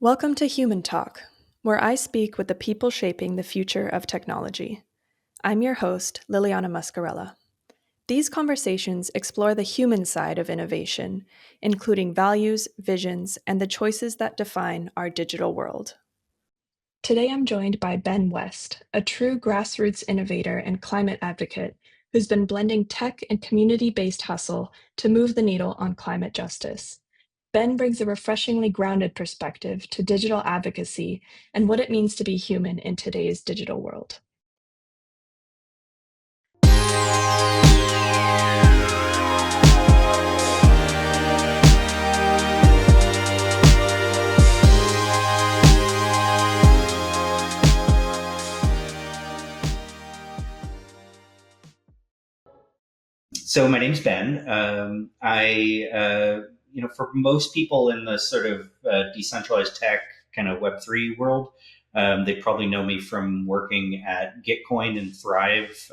Welcome to Human Talk, where I speak with the people shaping the future of technology. I'm your host, Liliana Muscarella. These conversations explore the human side of innovation, including values, visions, and the choices that define our digital world. Today I'm joined by Ben West, a true grassroots innovator and climate advocate who's been blending tech and community-based hustle to move the needle on climate justice. Ben brings a refreshingly grounded perspective to digital advocacy and what it means to be human in today's digital world. So my name's Ben. For most people in the sort of decentralized tech kind of Web3 world, they probably know me from working at Gitcoin and Thrive,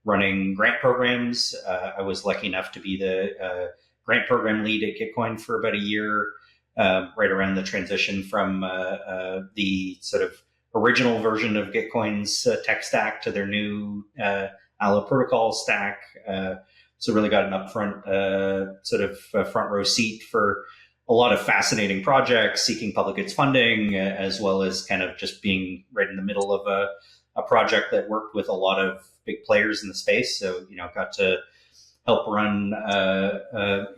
running grant programs. I was lucky enough to be the grant program lead at Gitcoin for about a year, right around the transition from the sort of original version of Gitcoin's tech stack to their new Allo protocol stack. So really got an upfront front row seat for a lot of fascinating projects, seeking public goods funding, as well as kind of just being right in the middle of a project that worked with a lot of big players in the space. So, got to help run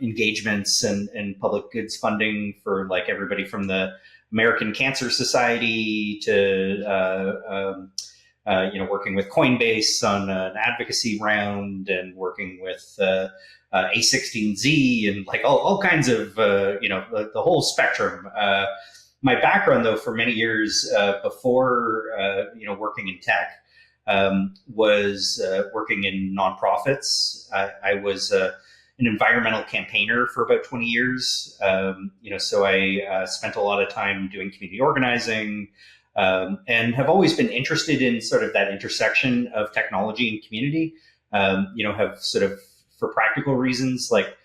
engagements and public goods funding for like everybody from the American Cancer Society to working with Coinbase on an advocacy round and working with A16Z and like all kinds of, the whole spectrum. My background, though, for many years before, working in tech was working in nonprofits. I was an environmental campaigner for about 20 years. So I spent a lot of time doing community organizing, and have always been interested in sort of that intersection of technology and community. Have sort of, for practical reasons, like,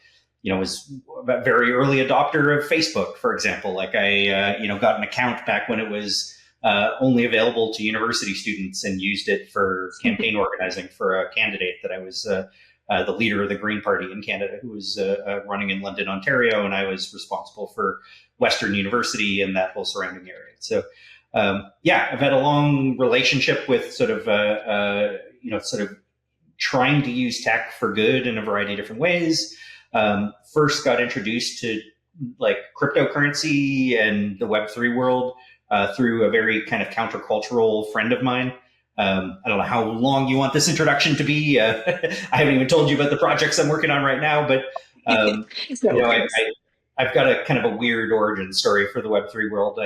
was a very early adopter of Facebook, for example. Like I, got an account back when it was only available to university students and used it for campaign organizing for a candidate that I was the leader of the Green Party in Canada, who was running in London, Ontario, and I was responsible for Western University and that whole surrounding area. So I've had a long relationship with sort of trying to use tech for good in a variety of different ways. First got introduced to like cryptocurrency and the Web3 world through a very kind of countercultural friend of mine. I don't know how long you want this introduction to be. I haven't even told you about the projects I'm working on right now, but I've got a kind of a weird origin story for the Web3 world.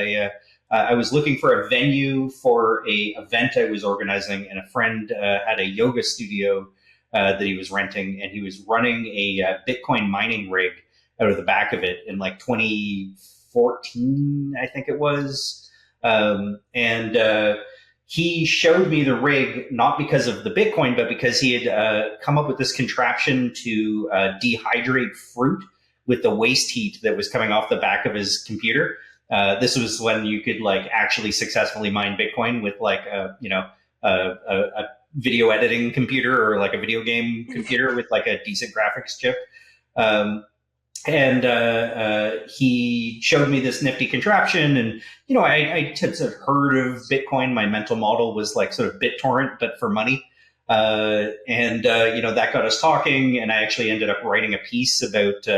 I was looking for a venue for a event I was organizing, and a friend had a yoga studio that he was renting, and he was running a Bitcoin mining rig out of the back of it in like 2014, I think it was. He showed me the rig, not because of the Bitcoin, but because he had come up with this contraption to dehydrate fruit with the waste heat that was coming off the back of his computer. This was when you could like actually successfully mine Bitcoin with like a video editing computer or like a video game computer with like a decent graphics chip. He showed me this nifty contraption, and I had sort of heard of Bitcoin. My mental model was like sort of BitTorrent, but for money. That got us talking, and I actually ended up writing a piece about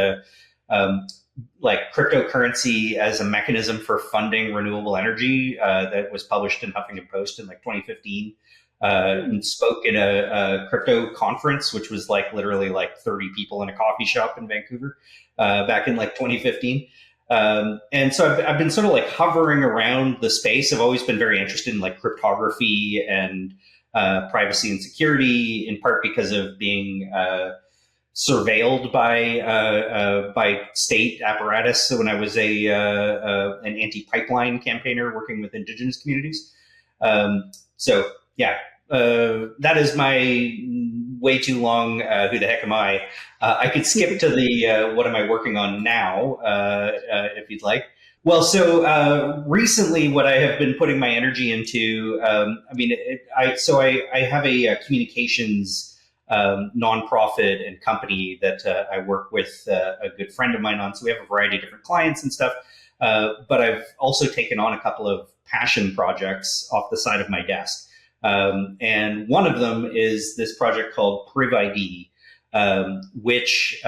like cryptocurrency as a mechanism for funding renewable energy that was published in Huffington Post in like 2015, and spoke in a crypto conference, which was like literally like 30 people in a coffee shop in Vancouver back in like 2015. And so I've been sort of like hovering around the space. I've always been very interested in like cryptography and privacy and security, in part because of being surveilled by state apparatus. So when I was an anti-pipeline campaigner working with Indigenous communities. That is my way too long. Who the heck am I? I could skip to the what am I working on now, if you'd like. Well, so recently, what I have been putting my energy into, I have a communications nonprofit and company that I work with a good friend of mine on. So we have a variety of different clients and stuff. But I've also taken on a couple of passion projects off the side of my desk. And one of them is this project called PrivID, which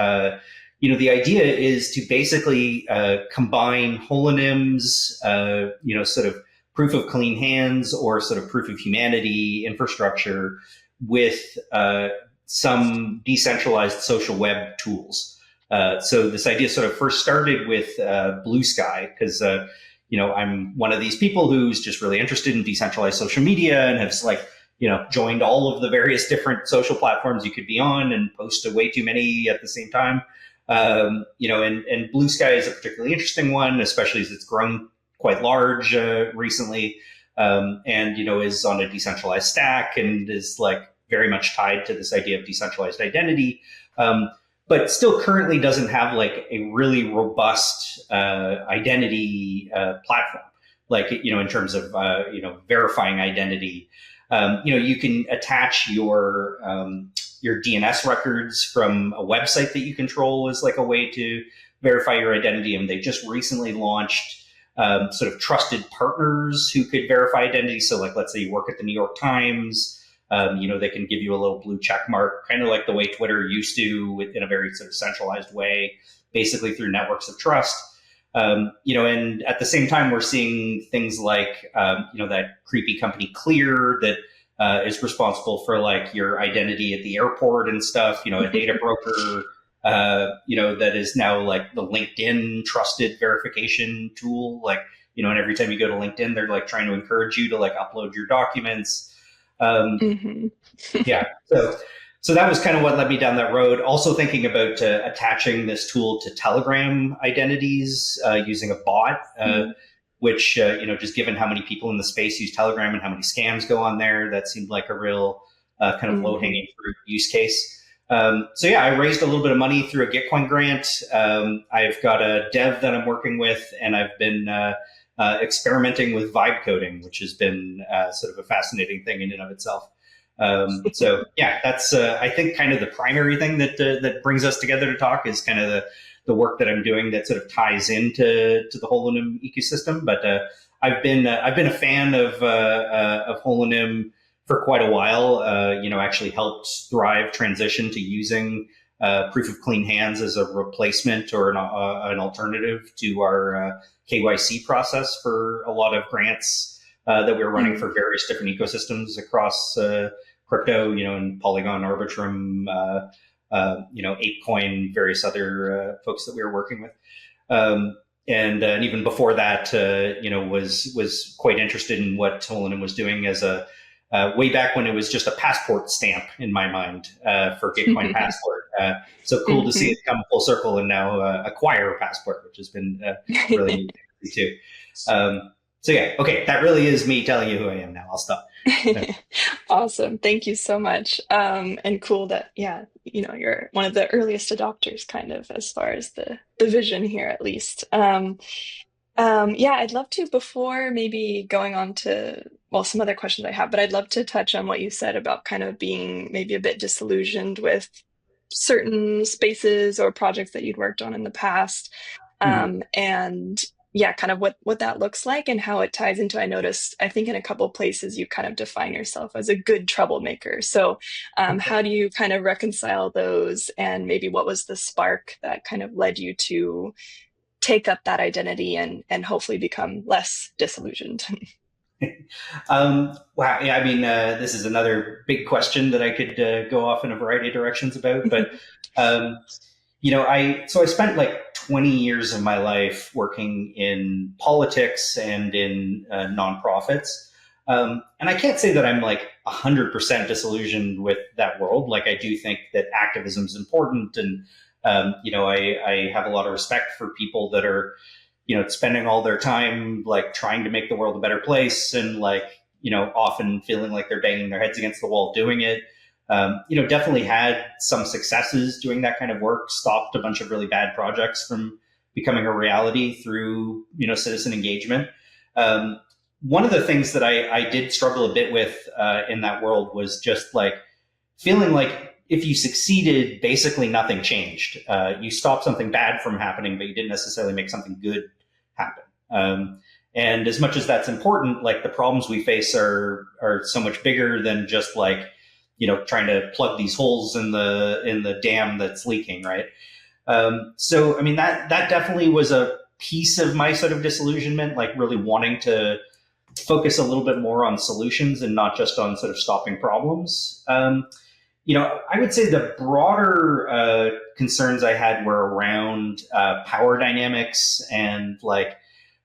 the idea is to basically combine holonym's, sort of proof of clean hands or sort of proof of humanity infrastructure with some decentralized social web tools. So this idea sort of first started with Blue Sky because, I'm one of these people who's just really interested in decentralized social media and has joined all of the various different social platforms you could be on and post way too many at the same time. And Blue Sky is a particularly interesting one, especially as it's grown quite large recently, is on a decentralized stack and is very much tied to this idea of decentralized identity, but still currently doesn't have a really robust identity platform, in terms of verifying identity. You can attach your DNS records from a website that you control as a way to verify your identity. And they just recently launched sort of trusted partners who could verify identity. So let's say you work at the New York Times, they can give you a little blue check mark, kind of like the way Twitter used to, in a very sort of centralized way, basically through networks of trust. And at the same time, we're seeing things like, that creepy company Clear that is responsible for your identity at the airport and stuff, a data broker, that is now the LinkedIn trusted verification tool. And every time you go to LinkedIn, they're trying to encourage you to upload your documents. Mm-hmm. Yeah. So that was kind of what led me down that road. Also thinking about attaching this tool to Telegram identities using a bot, which, just given how many people in the space use Telegram and how many scams go on there, that seemed like a real kind of low-hanging fruit use case. I raised a little bit of money through a Gitcoin grant. I've got a dev that I'm working with, and I've been experimenting with vibe coding, which has been sort of a fascinating thing in and of itself. That's I think kind of the primary thing that brings us together to talk is kind of the work that I'm doing that sort of ties into the Holonym ecosystem. But I've been a fan of Holonym for quite a while. Actually helped Thrive transition to using proof of clean hands as a replacement or an alternative to our KYC process for a lot of grants that we were running for various different ecosystems across crypto, and Polygon, Arbitrum, ApeCoin, various other folks that we were working with. And even before that, was quite interested in what Holonym was doing as a way back when it was just a passport stamp in my mind for Gitcoin Passport. So cool to see it come full circle and now acquire a passport, which has been really neat too. Okay, that really is me telling you who I am now. I'll stop. Awesome. Thank you so much. And cool that, you're one of the earliest adopters kind of as far as the vision here, at least. I'd love to, before maybe going on to, some other questions I have, but I'd love to touch on what you said about kind of being maybe a bit disillusioned with certain spaces or projects that you'd worked on in the past. And kind of what that looks like and how it ties into, I noticed, I think in a couple of places you kind of define yourself as a good troublemaker. So how do you kind of reconcile those, and maybe what was the spark that kind of led you to take up that identity and hopefully become less disillusioned? Wow. Yeah. I mean, this is another big question that I could go off in a variety of directions about, but, I spent 20 years of my life working in politics and in nonprofits. And I can't say that I'm 100% disillusioned with that world. I do think that activism is important, and I have a lot of respect for people that are, spending all their time trying to make the world a better place, and often feeling like they're banging their heads against the wall doing it. Definitely had some successes doing that kind of work, stopped a bunch of really bad projects from becoming a reality through, citizen engagement. One of the things that I did struggle a bit with in that world was just like feeling like if you succeeded, basically nothing changed. You stopped something bad from happening, but you didn't necessarily make something good happen. And as much as that's important, like the problems we face are so much bigger than just like, trying to plug these holes in the dam that's leaking, right? So, I mean, that definitely was a piece of my sort of disillusionment, like really wanting to focus a little bit more on solutions and not just on sort of stopping problems. I would say the broader concerns I had were around power dynamics and like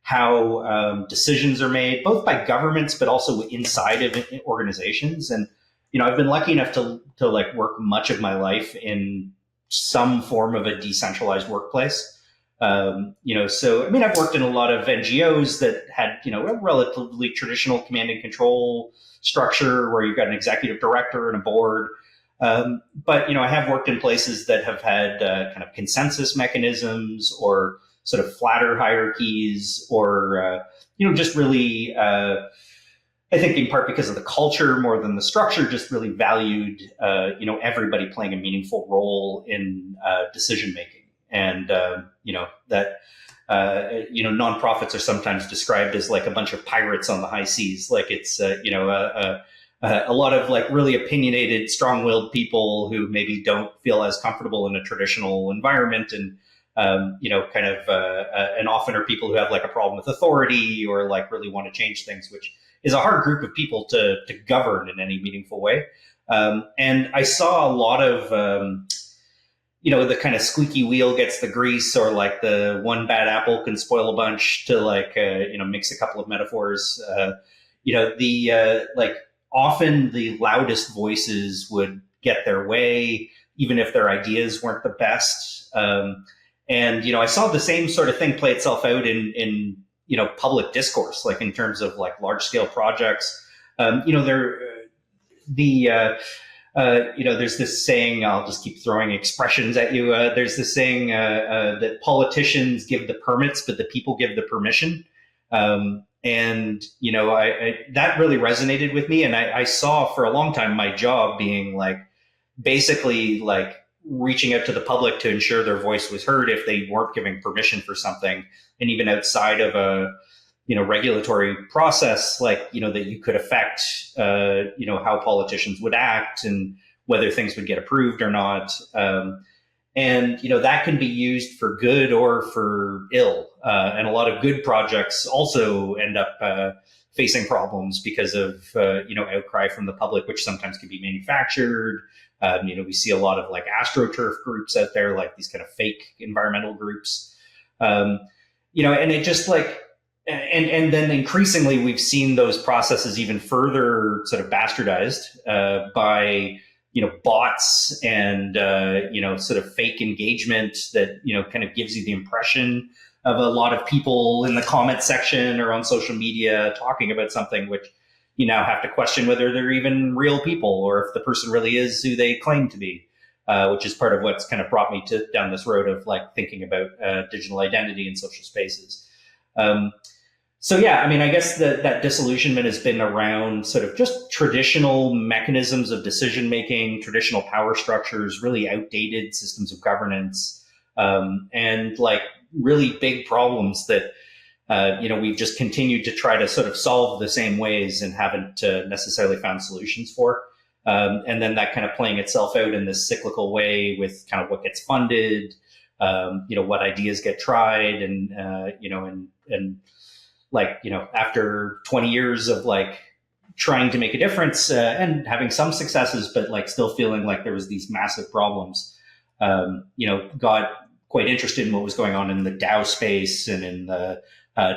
how decisions are made, both by governments, but also inside of organizations. And, I've been lucky enough to like work much of my life in some form of a decentralized workplace. So, I mean, I've worked in a lot of NGOs that had, a relatively traditional command and control structure where you've got an executive director and a board. But, I have worked in places that have had kind of consensus mechanisms or sort of flatter hierarchies or, just really, I think in part because of the culture more than the structure, just really valued, everybody playing a meaningful role in decision making. And, nonprofits are sometimes described as like a bunch of pirates on the high seas. Like it's, a lot of like really opinionated, strong-willed people who maybe don't feel as comfortable in a traditional environment, and and often are people who have like a problem with authority or like really want to change things, which is a hard group of people to govern in any meaningful way. And I saw a lot of the kind of squeaky wheel gets the grease, or like the one bad apple can spoil a bunch, to like mix a couple of metaphors. Like often the loudest voices would get their way, even if their ideas weren't the best. And I saw the same sort of thing play itself out in public discourse, like in terms of like large scale projects. There's this saying, I'll just keep throwing expressions at you. There's this saying that politicians give the permits, but the people give the permission. And that really resonated with me. And I saw for a long time my job being like basically like reaching out to the public to ensure their voice was heard if they weren't giving permission for something. And even outside of a regulatory process, like that you could affect how politicians would act and whether things would get approved or not. And that can be used for good or for ill. And a lot of good projects also end up facing problems because of outcry from the public, which sometimes can be manufactured. We see a lot of like AstroTurf groups out there, like these kind of fake environmental groups. And it just like, and then increasingly we've seen those processes even further sort of bastardized by bots and sort of fake engagement that kind of gives you the impression of a lot of people in the comment section or on social media talking about something, which you now have to question whether they're even real people or if the person really is who they claim to be, which is part of what's kind of brought me down this road of like thinking about digital identity in social spaces. So yeah, I mean, I guess that disillusionment has been around sort of just traditional mechanisms of decision making, traditional power structures, really outdated systems of governance, and like really big problems that we've just continued to try to sort of solve the same ways and haven't necessarily found solutions for. And then that kind of playing itself out in this cyclical way with kind of what gets funded, what ideas get tried, and like, after 20 years of like trying to make a difference and having some successes, but like still feeling like there was these massive problems, got quite interested in what was going on in the DAO space and in the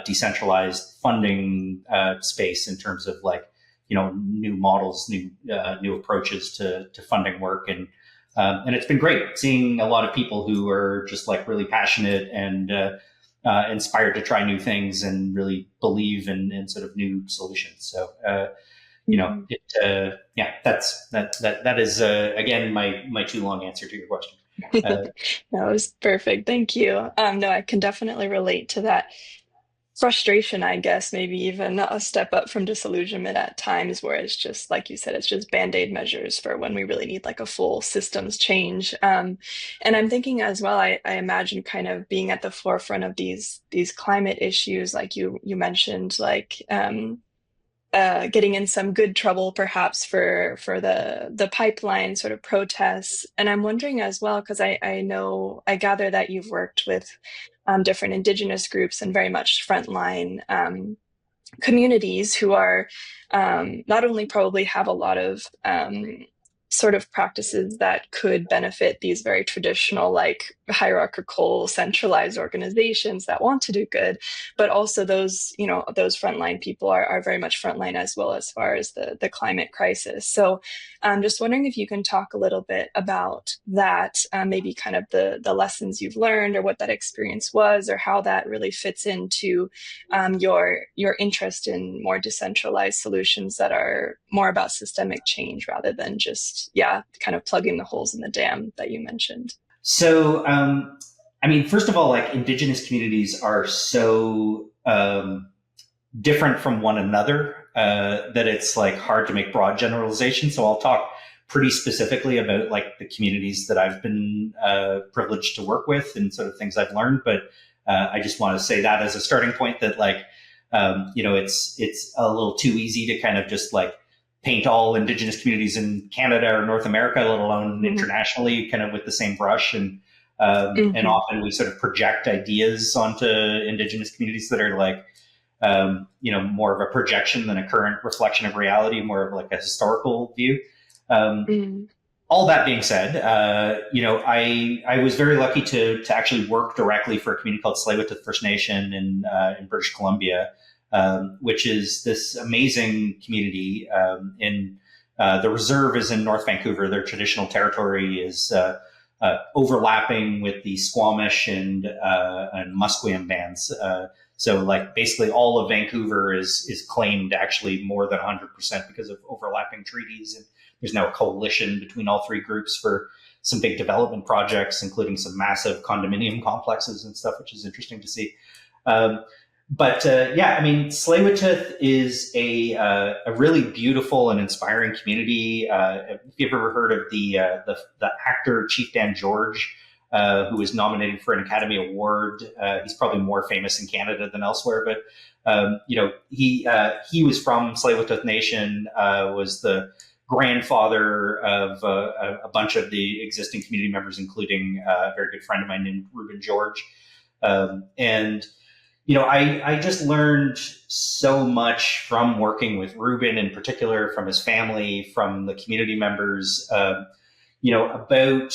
decentralized funding space in terms of like, new models, new approaches to funding work. And it's been great seeing a lot of people who are just like really passionate and inspired to try new things and really believe in sort of new solutions. So, that is, again, my too long answer to your question. No, it was perfect. Thank you. No, I can definitely relate to that frustration, I guess, maybe even a step up from disillusionment at times where it's just, like you said, it's just band-aid measures for when we really need like a full systems change. And I'm thinking as well, I imagine kind of being at the forefront of these climate issues, like you mentioned, like getting in some good trouble perhaps for the pipeline sort of protests. And I'm wondering as well, because I know I gather that you've worked with different indigenous groups and very much frontline communities who are not only probably have a lot of sort of practices that could benefit these very traditional, like hierarchical, centralized organizations that want to do good, but also those, you know, those frontline people are very much frontline as well as far as the climate crisis. So I'm just wondering if you can talk a little bit about that, maybe kind of the lessons you've learned or what that experience was, or how that really fits into your interest in more decentralized solutions that are more about systemic change rather than just kind of plugging the holes in the dam that you mentioned. So, I mean, first of all, like indigenous communities are so different from one another that it's like hard to make broad generalizations. So I'll talk pretty specifically about like the communities that I've been privileged to work with and sort of things I've learned. But I just want to say that as a starting point that like, it's a little too easy to kind of just like paint all indigenous communities in Canada or North America, let alone internationally, kind of with the same brush. And often we sort of project ideas onto indigenous communities that are like, more of a projection than a current reflection of reality, more of like a historical view. All that being said, I was very lucky to actually work directly for a community called Tsleil-Waututh First Nation in British Columbia, which is this amazing community. In the reserve is in North Vancouver. Their traditional territory is overlapping with the Squamish and Musqueam bands. So like basically all of Vancouver is claimed actually more than 100% because of overlapping treaties. And there's now a coalition between all three groups for some big development projects, including some massive condominium complexes and stuff, which is interesting to see. I mean, Tsleil-Waututh is a really beautiful and inspiring community. If you've ever heard of the actor Chief Dan George, who was nominated for an Academy Award, he's probably more famous in Canada than elsewhere. But he was from Tsleil-Waututh Nation, was the grandfather of a bunch of the existing community members, including a very good friend of mine named Reuben George. I just learned so much from working with Reuben in particular, from his family, from the community members, about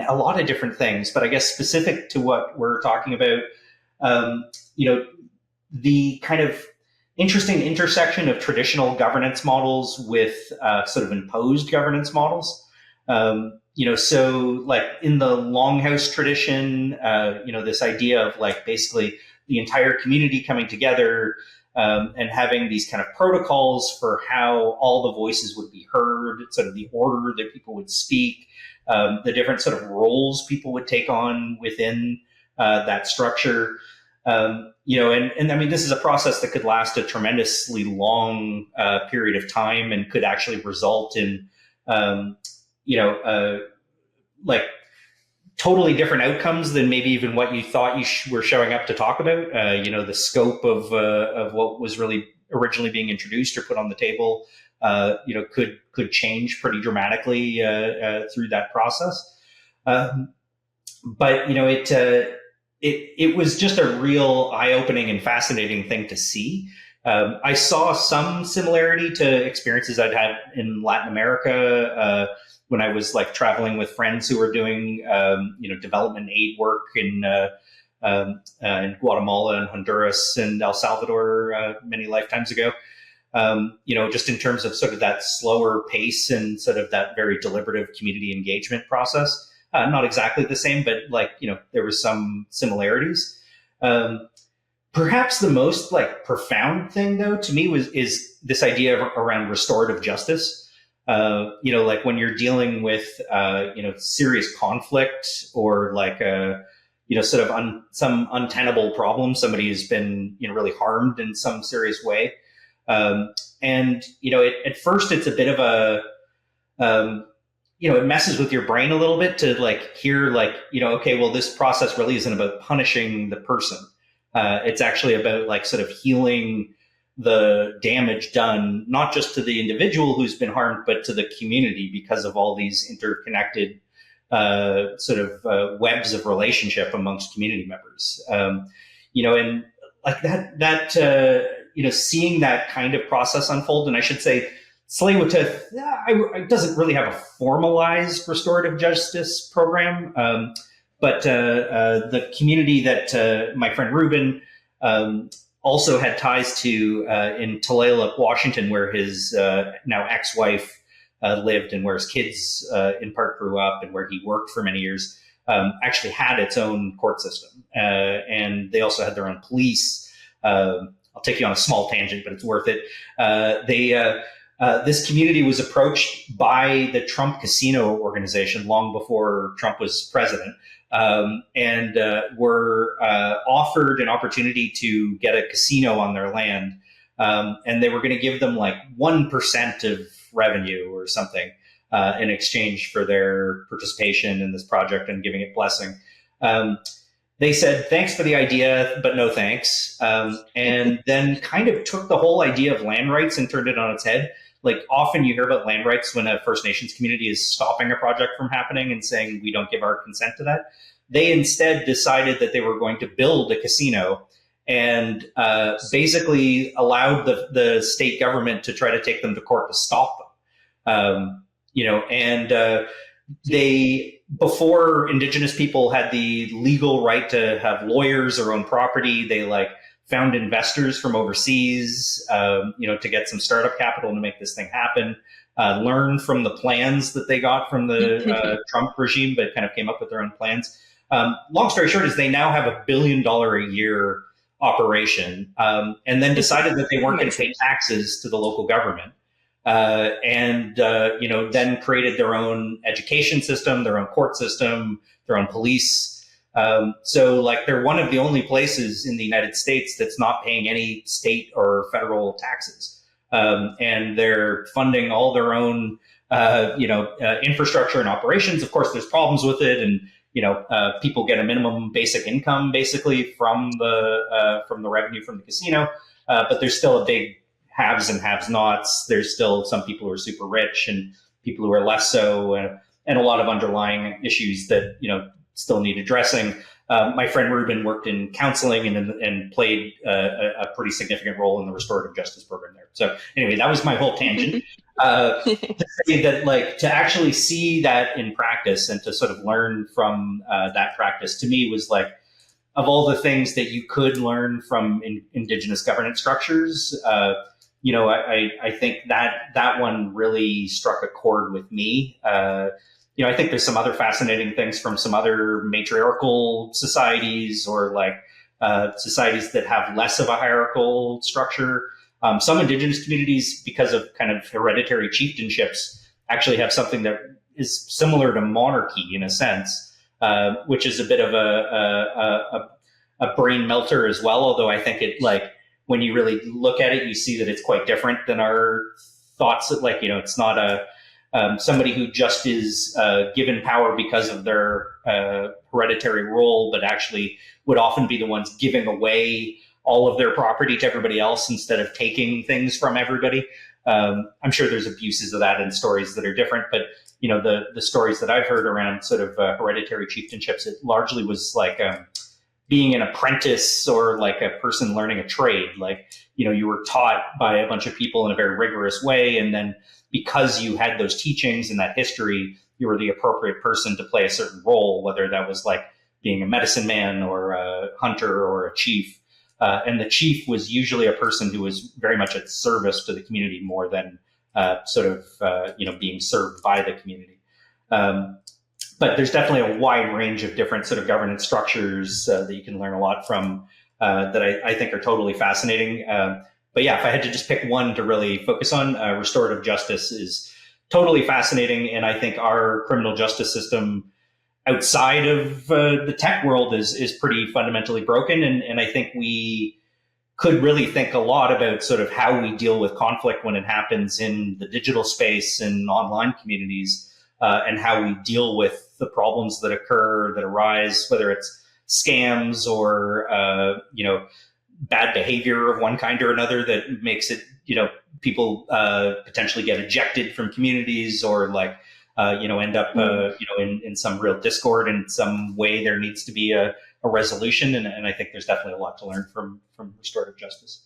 a lot of different things. But I guess specific to what we're talking about, the kind of interesting intersection of traditional governance models with sort of imposed governance models. So like in the longhouse tradition, this idea of like basically the entire community coming together and having these kind of protocols for how all the voices would be heard, sort of the order that people would speak, the different sort of roles people would take on within that structure. And I mean, this is a process that could last a tremendously long period of time and could actually result in, like totally different outcomes than maybe even what you thought you were showing up to talk about. The scope of what was really originally being introduced or put on the table, could change pretty dramatically through that process. It was just a real eye-opening and fascinating thing to see. I saw some similarity to experiences I'd had in Latin America when I was like traveling with friends who were doing, development aid work in Guatemala and Honduras and El Salvador many lifetimes ago. Just in terms of sort of that slower pace and sort of that very deliberative community engagement process. Not exactly the same, but like, there was some similarities. Perhaps the most like profound thing though to me is this idea around restorative justice. like when you're dealing with, serious conflict or like a, sort of some untenable problem, somebody who's been, really harmed in some serious way. And, at first it's a bit of a, it messes with your brain a little bit to like hear like, okay, well, this process really isn't about punishing the person. It's actually about like sort of healing the damage done, not just to the individual who's been harmed, but to the community because of all these interconnected webs of relationship amongst community members. And like seeing that kind of process unfold. And I should say, Tsleil-Waututh doesn't really have a formalized restorative justice program, but the community that my friend Ruben also had ties to in Tulalip, Washington, where his now ex-wife lived and where his kids in part grew up and where he worked for many years, actually had its own court system. And they also had their own police. I'll take you on a small tangent, but it's worth it. This community was approached by the Trump Casino organization long before Trump was president, and were offered an opportunity to get a casino on their land. And they were going to give them like 1% of revenue or something in exchange for their participation in this project and giving it blessing. They said, thanks for the idea, but no thanks. And then kind of took the whole idea of land rights and turned it on its head. Like often you hear about land rights when a First Nations community is stopping a project from happening and saying, we don't give our consent to that. They instead decided that they were going to build a casino and basically allowed the state government to try to take them to court to stop them. They, before Indigenous people had the legal right to have lawyers or own property, they like found investors from overseas, to get some startup capital to make this thing happen, learned from the plans that they got from the Trump regime, but kind of came up with their own plans. Long story short is they now have $1 billion a year operation, and then decided that they weren't going to pay taxes to the local government. Then created their own education system, their own court system, their own police. So like they're one of the only places in the United States that's not paying any state or federal taxes. And they're funding all their own, infrastructure and operations. Of course, there's problems with it. And, people get a minimum basic income basically from the revenue from the casino. But there's still a big haves and have-nots. There's still some people who are super rich and people who are less so, and a lot of underlying issues that, still need addressing. My friend Ruben worked in counseling and played a pretty significant role in the restorative justice program there. So anyway, that was my whole tangent. To say that, like, to actually see that in practice and to sort of learn from that practice, to me was like, of all the things that you could learn from Indigenous governance structures, I think that one really struck a chord with me. I think there's some other fascinating things from some other matriarchal societies or like societies that have less of a hierarchical structure. Some Indigenous communities, because of kind of hereditary chieftainships, actually have something that is similar to monarchy in a sense, which is a bit of a brain melter as well. Although I think it, like, when you really look at it, you see that it's quite different than our thoughts. That, like, it's not somebody who just is given power because of their hereditary role, but actually would often be the ones giving away all of their property to everybody else instead of taking things from everybody. I'm sure there's abuses of that and stories that are different, but the stories that I've heard around sort of hereditary chieftainships, it largely was like being an apprentice or like a person learning a trade. Like, you were taught by a bunch of people in a very rigorous way, and then because you had those teachings and that history, you were the appropriate person to play a certain role, whether that was like being a medicine man or a hunter or a chief. And the chief was usually a person who was very much at service to the community more than being served by the community. But there's definitely a wide range of different sort of governance structures that you can learn a lot from that I think are totally fascinating. But yeah, if I had to just pick one to really focus on, restorative justice is, totally fascinating. And I think our criminal justice system outside of the tech world is pretty fundamentally broken. And I think we could really think a lot about sort of how we deal with conflict when it happens in the digital space and online communities, and how we deal with the problems that occur, that arise, whether it's scams or bad behavior of one kind or another that makes it, people potentially get ejected from communities, or end up in some real discord in some way. There needs to be a resolution, and I think there's definitely a lot to learn from restorative justice.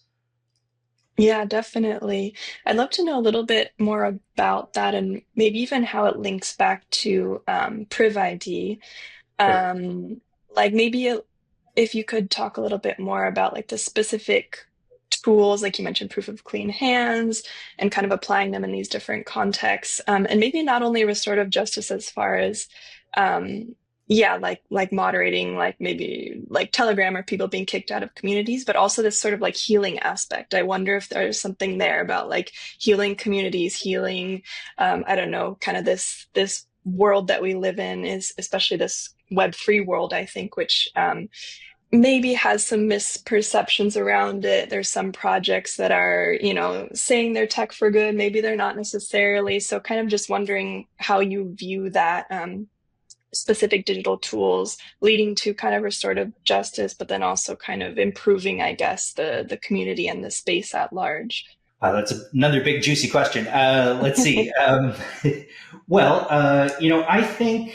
Yeah, definitely. I'd love to know a little bit more about that and maybe even how it links back to Priv ID. Sure. Um, like maybe if you could talk a little bit more about like the specific tools, like you mentioned, proof of clean hands, and kind of applying them in these different contexts, and maybe not only restorative justice as far as, yeah, like moderating, like maybe like Telegram or people being kicked out of communities, but also this sort of like healing aspect. I wonder if there's something there about like healing communities, healing, I don't know, kind of this world that we live in, is especially this Web3 world, I think, which maybe has some misperceptions around it. There's some projects that are, saying they're tech for good, maybe they're not necessarily. So kind of just wondering how you view that, specific digital tools leading to kind of restorative justice, but then also kind of improving, I guess, the community and the space at large. That's another big juicy question. Let's see. Well, I think,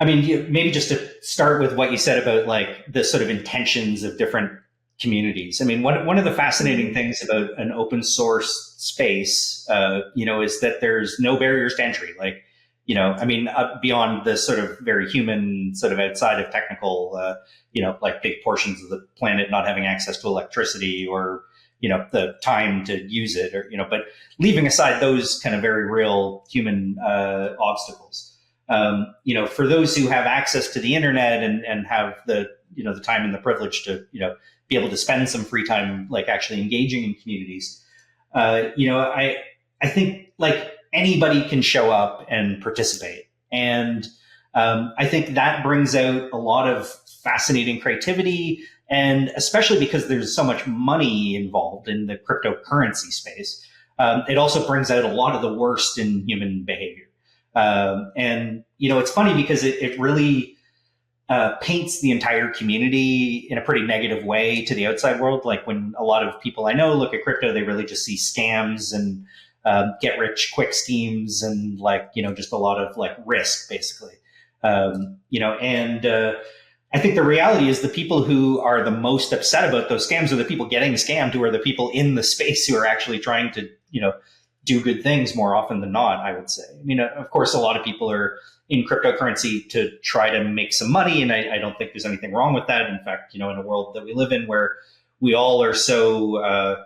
maybe just to start with what you said about like the sort of intentions of different communities. One of the fascinating things about an open source space, is that there's no barriers to entry. Like, beyond the sort of very human, sort of outside of technical, like big portions of the planet not having access to electricity, or, the time to use it, or, but leaving aside those kind of very real human obstacles. For those who have access to the internet and have the time and the privilege to be able to spend some free time like actually engaging in communities, I think like anybody can show up and participate, and I think that brings out a lot of fascinating creativity, and especially because there's so much money involved in the cryptocurrency space, it also brings out a lot of the worst in human behavior. And it's funny because it really paints the entire community in a pretty negative way to the outside world. Like when a lot of people I know look at crypto, they really just see scams and get rich quick schemes, and just a lot of like risk, basically. I think the reality is the people who are the most upset about those scams are the people getting scammed, who are the people in the space who are actually trying to do good things more often than not, I would say. Of course, a lot of people are in cryptocurrency to try to make some money, and I don't think there's anything wrong with that. In fact, in a world that we live in where we all are so,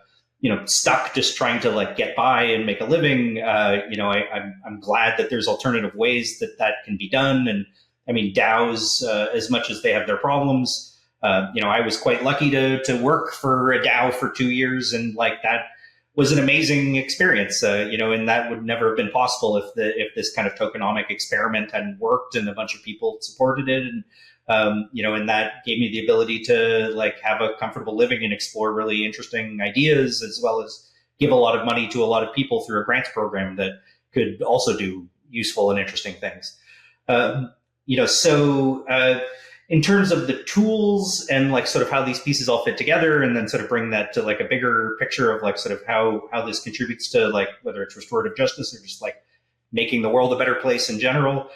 stuck just trying to like get by and make a living, I'm glad that there's alternative ways that can be done. And DAOs, as much as they have their problems, I was quite lucky to work for a DAO for 2 years, and like that was an amazing experience, and that would never have been possible if this kind of tokenomic experiment hadn't worked and a bunch of people supported it, and and that gave me the ability to like have a comfortable living and explore really interesting ideas, as well as give a lot of money to a lot of people through a grants program that could also do useful and interesting things. In terms of the tools and like sort of how these pieces all fit together, and then sort of bring that to like a bigger picture of like sort of how this contributes to like whether it's restorative justice or just like making the world a better place in general.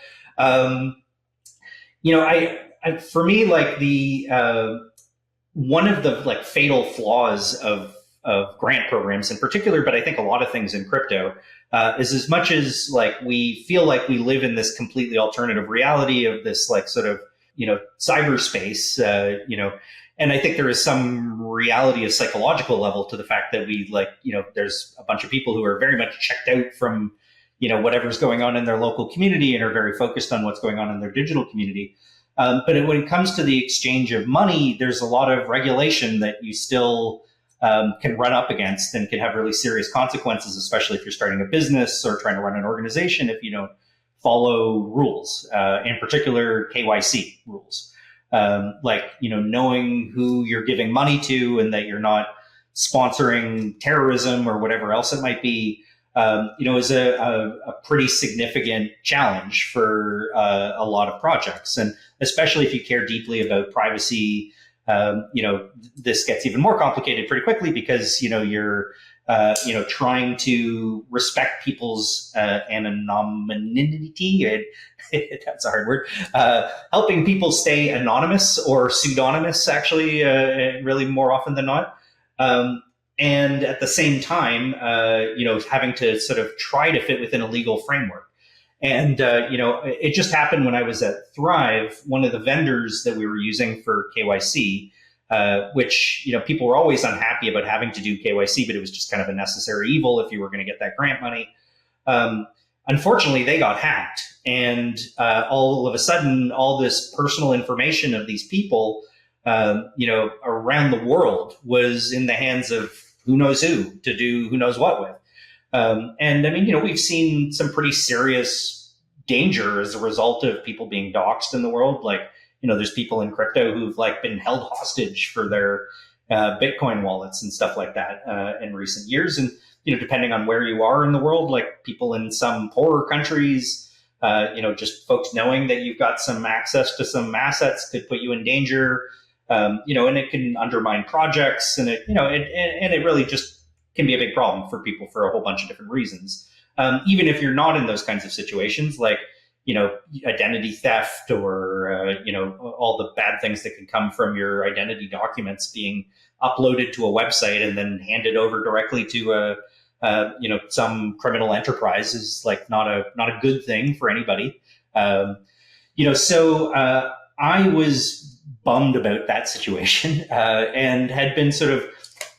For me, like the one of the like fatal flaws of grant programs in particular, but I think a lot of things in crypto, is as much as like we feel like we live in this completely alternative reality of this like sort of cyberspace, and I think there is some reality, a psychological level to the fact that we like, there's a bunch of people who are very much checked out from, whatever's going on in their local community and are very focused on what's going on in their digital community. But when it comes to the exchange of money, there's a lot of regulation that you still can run up against and can have really serious consequences, especially if you're starting a business or trying to run an organization if you don't follow rules, in particular KYC rules. Knowing who you're giving money to and that you're not sponsoring terrorism or whatever else it might be, is a pretty significant challenge for a lot of projects. And especially if you care deeply about privacy, this gets even more complicated pretty quickly because, you're trying to respect people's anonymity. That's a hard word. Helping people stay anonymous or pseudonymous, actually, really more often than not. And at the same time, having to sort of try to fit within a legal framework. And, it just happened when I was at Thrive, one of the vendors that we were using for KYC, which, people were always unhappy about having to do KYC, but it was just kind of a necessary evil if you were going to get that grant money. Unfortunately, they got hacked. And all of a sudden, all this personal information of these people, around the world was in the hands of who knows who to do who knows what with. We've seen some pretty serious danger as a result of people being doxxed in the world. There's people in crypto who've been held hostage for their Bitcoin wallets and stuff like that in recent years. And, depending on where you are in the world, people in some poorer countries, just folks knowing that you've got some access to some assets could put you in danger, and it can undermine projects, and it really just can be a big problem for people for a whole bunch of different reasons. Even if you're not in those kinds of situations, identity theft or, all the bad things that can come from your identity documents being uploaded to a website and then handed over directly to some criminal enterprise is not a good thing for anybody. So I was bummed about that situation and had been sort of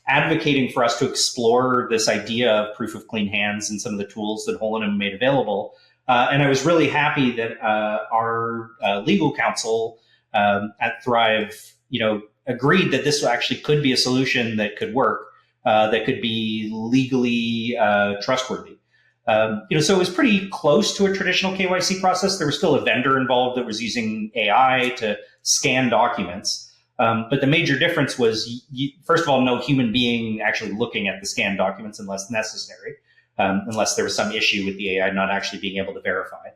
advocating for us to explore this idea of proof of clean hands and some of the tools that Holonym made available. And I was really happy that our legal counsel at Thrive, agreed that this actually could be a solution that could work, that could be legally trustworthy. So it was pretty close to a traditional KYC process. There was still a vendor involved that was using AI to scan documents. But the major difference was, first of all, no human being actually looking at the scanned documents unless necessary, unless there was some issue with the AI not actually being able to verify.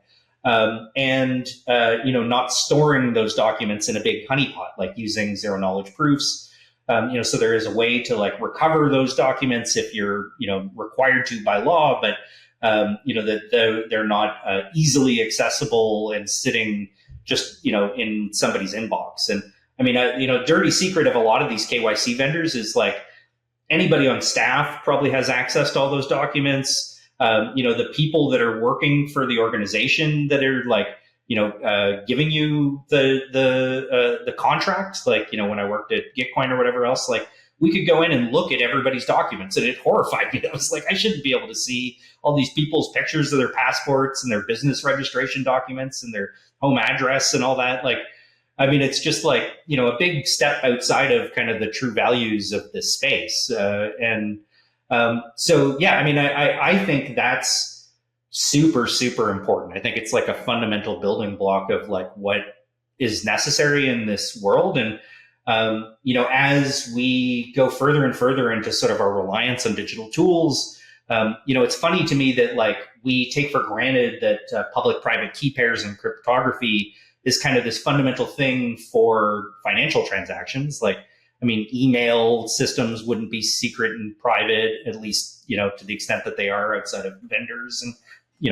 Not storing those documents in a big honeypot, using zero knowledge proofs. So there is a way to recover those documents if you're, required to by law, but, that they're not easily accessible and sitting just, in somebody's inbox. And dirty secret of a lot of these KYC vendors is anybody on staff probably has access to all those documents. The people that are working for the organization that are giving you the contracts, when I worked at Gitcoin or whatever else, we could go in and look at everybody's documents, and it horrified me. I was I shouldn't be able to see all these people's pictures of their passports and their business registration documents and their home address and all that. It's just a big step outside of kind of the true values of this space. I think that's super, super important. I think it's a fundamental building block of what is necessary in this world. And, as we go further and further into sort of our reliance on digital tools, it's funny to me that we take for granted that public-private key pairs and cryptography is kind of this fundamental thing for financial transactions. Email systems wouldn't be secret and private, at least, to the extent that they are outside of vendors and,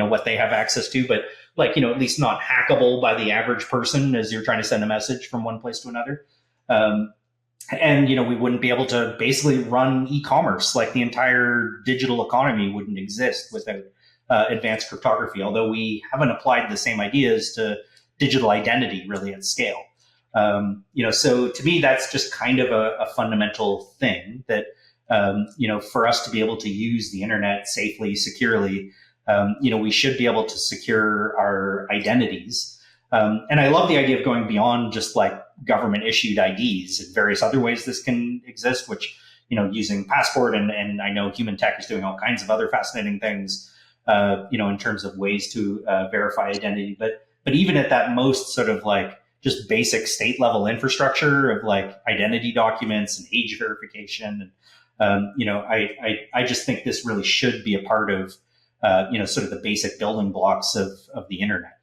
what they have access to, but at least not hackable by the average person as you're trying to send a message from one place to another. We wouldn't be able to basically run e-commerce. The entire digital economy wouldn't exist without advanced cryptography, although we haven't applied the same ideas to digital identity really at scale. So to me, that's just kind of a fundamental thing that, for us to be able to use the internet safely, securely, we should be able to secure our identities. And I love the idea of going beyond just government issued IDs and various other ways this can exist, which, using Passport, and I know human.tech is doing all kinds of other fascinating things, in terms of ways to verify identity. But even at that most sort of like just basic state level infrastructure of like identity documents and age verification, I just think this really should be a part of sort of the basic building blocks of the internet.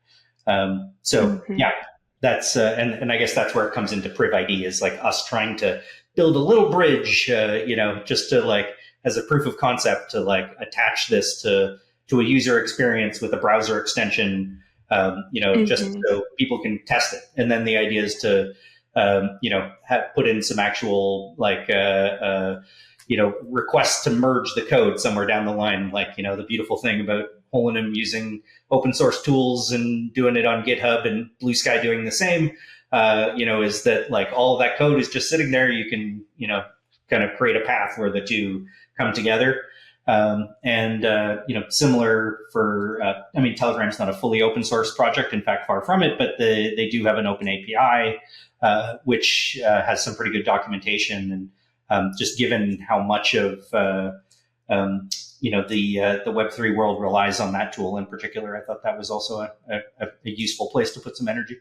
Yeah, that's and I guess that's where it comes into Priv ID, is like us trying to build a little bridge, just to like as a proof of concept to like attach this to a user experience with a browser extension, just so people can test it. And then the idea is to, put in some actual like, requests to merge the code somewhere down the line. Like, the beautiful thing about Holonym using open source tools and doing it on GitHub and Blue Sky doing the same, is that like all of that code is just sitting there. You can, kind of create a path where the two come together. Similar for, Telegram's not a fully open source project, in fact, far from it, but they do have an open API, which has some pretty good documentation. And just given how much of, the Web3 world relies on that tool in particular, I thought that was also a useful place to put some energy.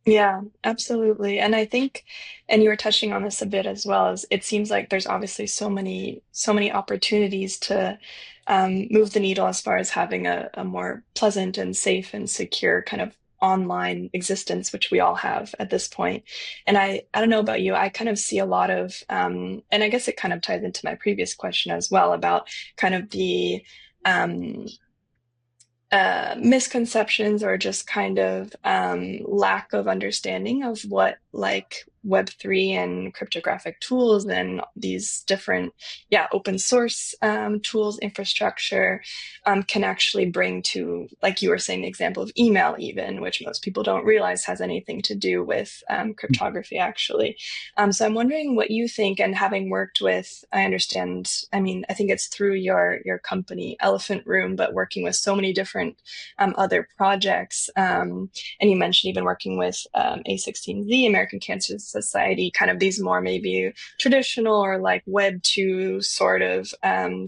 Yeah, absolutely. And I think, and you were touching on this a bit as well, as it seems like there's obviously so many opportunities to move the needle as far as having a more pleasant and safe and secure kind of online existence, which we all have at this point. And I don't know about you, I kind of see a lot of, and I guess it kind of ties into my previous question as well about kind of the misconceptions or just kind of lack of understanding of what like Web3 and cryptographic tools and these different, open source tools, infrastructure can actually bring to, like you were saying, the example of email even, which most people don't realize has anything to do with cryptography actually. So I'm wondering what you think, and having worked with, I understand, I think it's through your company, Elephant Room, but working with so many different other projects. And you mentioned even working with A16Z, American Cancer Society, kind of these more maybe traditional or like Web 2 sort of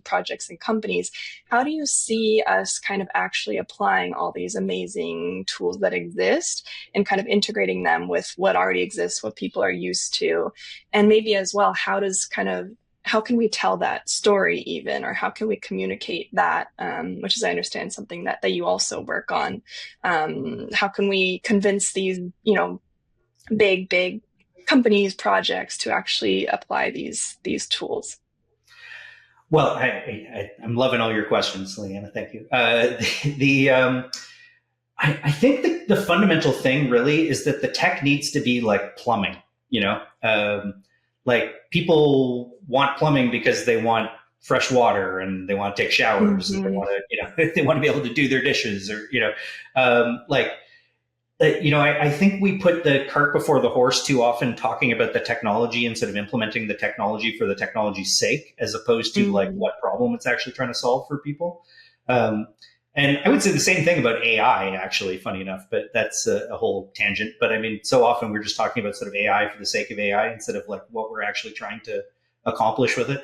projects and companies. How do you see us kind of actually applying all these amazing tools that exist and kind of integrating them with what already exists, what people are used to? And maybe as well, how can we tell that story even, or how can we communicate that, which is, I understand, something that you also work on. How can we convince these, big companies, projects to actually apply these tools? Well, I'm loving all your questions, Liliana. Thank you. I think the fundamental thing really is that the tech needs to be like plumbing, like people want plumbing because they want fresh water and they want to take showers and they want to, they want to be able to do their dishes, or, I think we put the cart before the horse too often, talking about the technology instead of implementing the technology for the technology's sake, as opposed to like what problem it's actually trying to solve for people. And I would say the same thing about AI, actually, funny enough, but that's a whole tangent. But so often we're just talking about sort of AI for the sake of AI instead of like what we're actually trying to accomplish with it.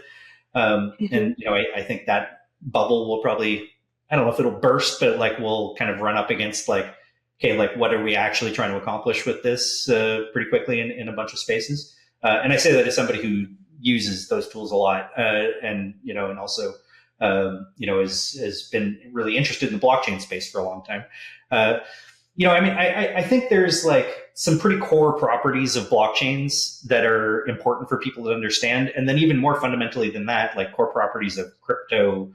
And, I think that bubble will probably, I don't know if it'll burst, but like we'll kind of run up against like, okay, like what are we actually trying to accomplish with this pretty quickly in a bunch of spaces. And I say that as somebody who uses those tools a lot, and also, has been really interested in the blockchain space for a long time. I think there's like some pretty core properties of blockchains that are important for people to understand. And then even more fundamentally than that, like core properties of crypto,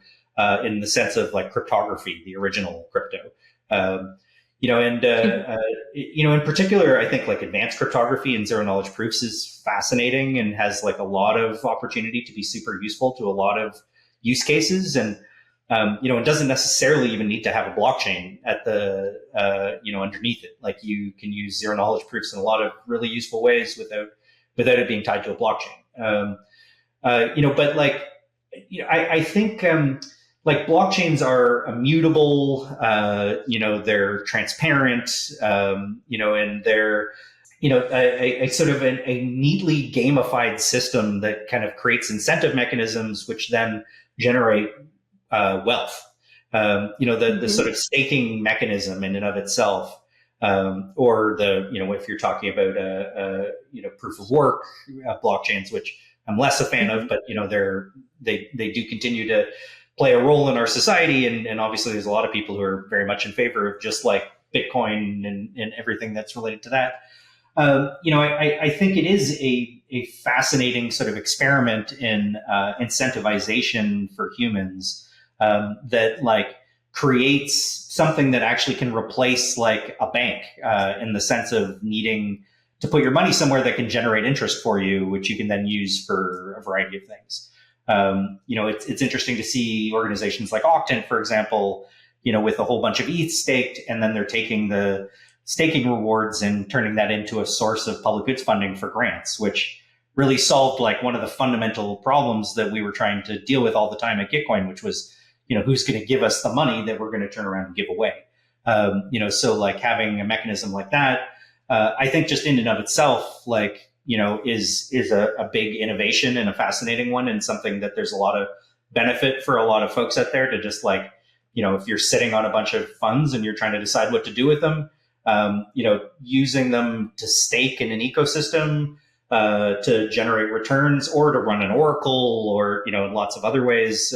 in the sense of like cryptography, the original crypto. In particular, I think like advanced cryptography and zero knowledge proofs is fascinating and has like a lot of opportunity to be super useful to a lot of use cases. And, it doesn't necessarily even need to have a blockchain at the, underneath it. Like you can use zero knowledge proofs in a lot of really useful ways without it being tied to a blockchain. But like, I think, like blockchains are immutable, they're transparent, and they're, a sort of a neatly gamified system that kind of creates incentive mechanisms, which then generate wealth. The sort of staking mechanism in and of itself, or if you're talking about proof of work blockchains, which I'm less a fan of, but they do continue to play a role in our society, and obviously there's a lot of people who are very much in favor of just like Bitcoin and everything that's related to that. I think it is a fascinating sort of experiment in incentivization for humans that like creates something that actually can replace like a bank in the sense of needing to put your money somewhere that can generate interest for you, which you can then use for a variety of things. It's interesting to see organizations like Octant, for example, with a whole bunch of ETH staked, and then they're taking the staking rewards and turning that into a source of public goods funding for grants, which really solved like one of the fundamental problems that we were trying to deal with all the time at Gitcoin, which was, who's going to give us the money that we're going to turn around and give away? So like having a mechanism like that, I think just in and of itself, like, is a big innovation and a fascinating one, and something that there's a lot of benefit for a lot of folks out there to just like, if you're sitting on a bunch of funds and you're trying to decide what to do with them, using them to stake in an ecosystem, to generate returns, or to run an oracle, or, in lots of other ways,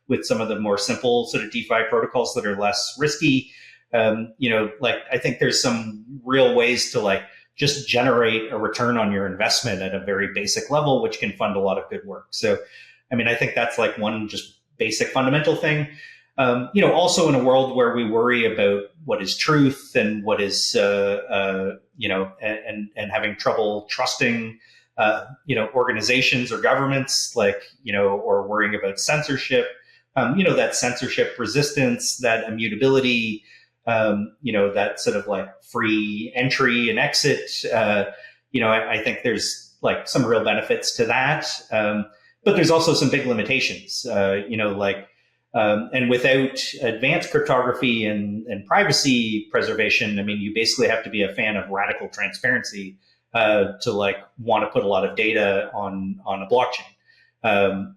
with some of the more simple sort of DeFi protocols that are less risky. Like I think there's some real ways to like just generate a return on your investment at a very basic level, which can fund a lot of good work. So, I think that's like one just basic fundamental thing. Also in a world where we worry about what is truth and what is, and having trouble trusting, organizations or governments, like, or worrying about censorship, that censorship resistance, that immutability, that sort of like free entry and exit. I think there's like some real benefits to that. But there's also some big limitations, and without advanced cryptography and privacy preservation, you basically have to be a fan of radical transparency to like want to put a lot of data on a blockchain.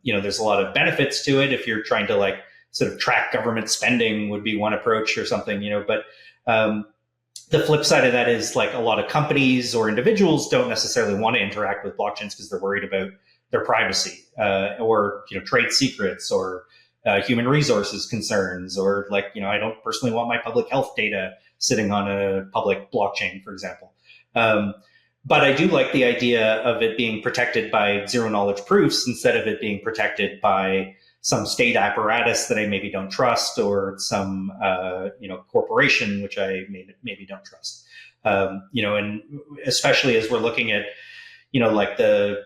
There's a lot of benefits to it if you're trying to like sort of track government spending would be one approach or something, but the flip side of that is like a lot of companies or individuals don't necessarily want to interact with blockchains because they're worried about their privacy or trade secrets or human resources concerns, or like, I don't personally want my public health data sitting on a public blockchain, for example. But I do like the idea of it being protected by zero knowledge proofs instead of it being protected by some state apparatus that I maybe don't trust, or some, corporation, which I maybe don't trust. And especially as we're looking at, like the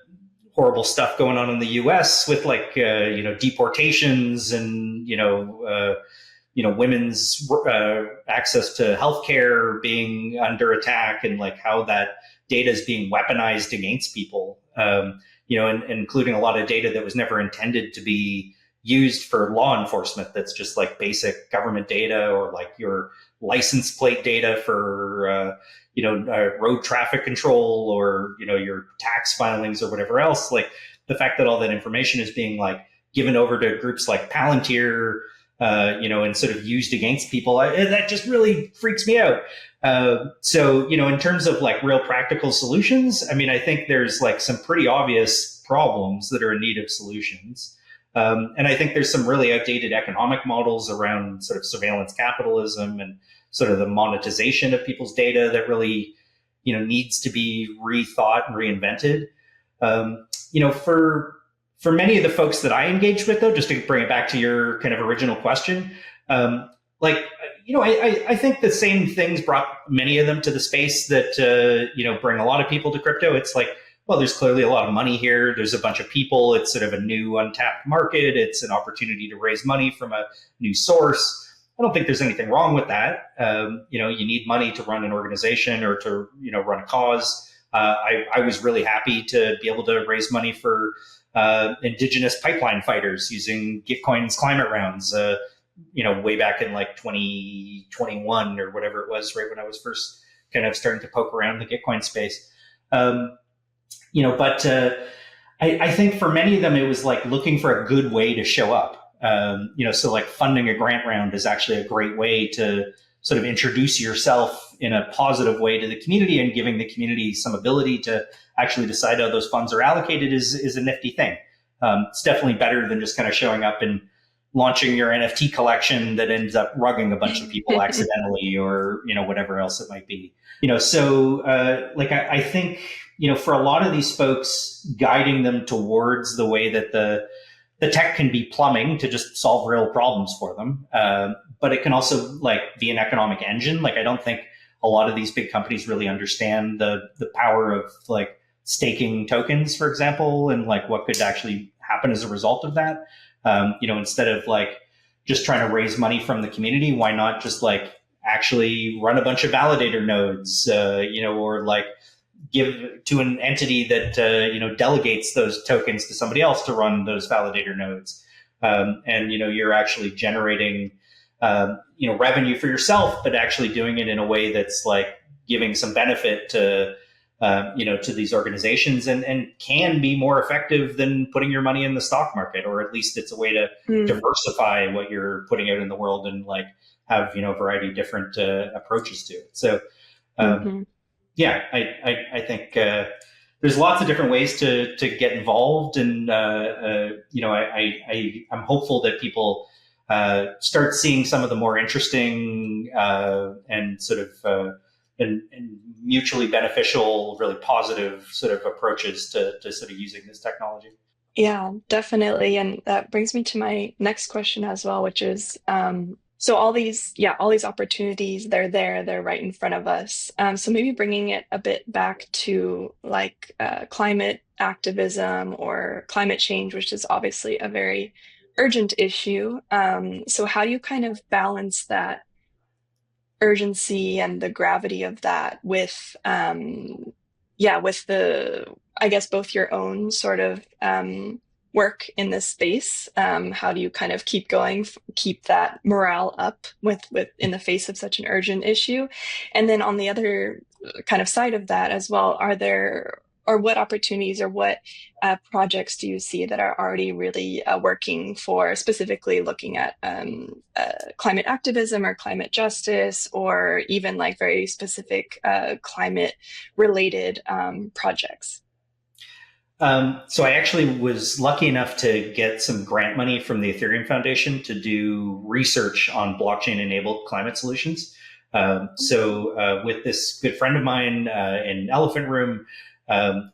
horrible stuff going on in the U.S. with like deportations and women's access to healthcare being under attack, and like how that data is being weaponized against people. And including a lot of data that was never intended to be used for law enforcement. That's just like basic government data, or like your license plate data for road traffic control, or your tax filings or whatever else. Like the fact that all that information is being like given over to groups like Palantir, and sort of used against people, that just really freaks me out. So in terms of like real practical solutions, I think there's like some pretty obvious problems that are in need of solutions. And I think there's some really outdated economic models around sort of surveillance capitalism and sort of the monetization of people's data that really, needs to be rethought and reinvented. For many of the folks that I engage with, though, just to bring it back to your kind of original question, I think the same things brought many of them to the space that, bring a lot of people to crypto. It's like, well, there's clearly a lot of money here. There's a bunch of people. It's sort of a new untapped market. It's an opportunity to raise money from a new source. I don't think there's anything wrong with that. You need money to run an organization or to, run a cause. I was really happy to be able to raise money for indigenous pipeline fighters using Gitcoin's climate rounds, way back in like 2021 or whatever it was, right when I was first kind of starting to poke around the Gitcoin space. Um, but I think for many of them, it was like looking for a good way to show up. So like funding a grant round is actually a great way to sort of introduce yourself in a positive way to the community, and giving the community some ability to actually decide how those funds are allocated is a nifty thing. It's definitely better than just kind of showing up and launching your NFT collection that ends up rugging a bunch of people accidentally, or whatever else it might be. I think for a lot of these folks, guiding them towards the way that the tech can be plumbing to just solve real problems for them, but it can also like be an economic engine. Like I don't think a lot of these big companies really understand the power of like staking tokens, for example, and like what could actually happen as a result of that. Instead of like just trying to raise money from the community, why not just like actually run a bunch of validator nodes, or like give to an entity that delegates those tokens to somebody else to run those validator nodes, and you're actually generating revenue for yourself, but actually doing it in a way that's like giving some benefit to to these organizations, and can be more effective than putting your money in the stock market, or at least it's a way to diversify what you're putting out in the world, and like have a variety of different approaches to it. So yeah, I think there's lots of different ways to get involved, and I'm hopeful that people start seeing some of the more interesting and sort of and mutually beneficial, really positive sort of approaches to sort of using this technology. Yeah, definitely. And that brings me to my next question as well, which is so all these opportunities, they're there, they're right in front of us. So maybe bringing it a bit back to like climate activism or climate change, which is obviously a very urgent issue. So how do you kind of balance that urgency and the gravity of that with with the, I guess, both your own sort of work in this space? How do you kind of keep going, keep that morale up with in the face of such an urgent issue? And then on the other kind of side of that as well, are there, or what opportunities or what projects do you see that are already really working for specifically looking at climate activism or climate justice, or even like very specific climate related projects? So I actually was lucky enough to get some grant money from the Ethereum Foundation to do research on blockchain-enabled climate solutions. With this good friend of mine in Elephant Room,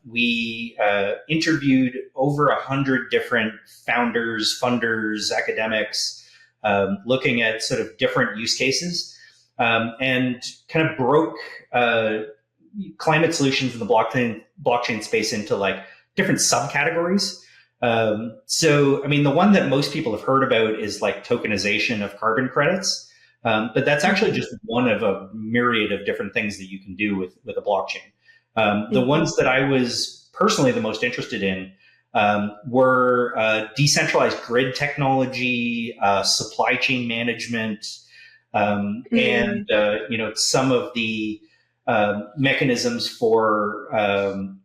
we interviewed over 100 different founders, funders, academics, looking at sort of different use cases, and kind of broke climate solutions in the blockchain space into like different subcategories. The one that most people have heard about is like tokenization of carbon credits. But that's actually just one of a myriad of different things that you can do with a blockchain. The ones that I was personally the most interested in were decentralized grid technology, supply chain management, and some of the mechanisms for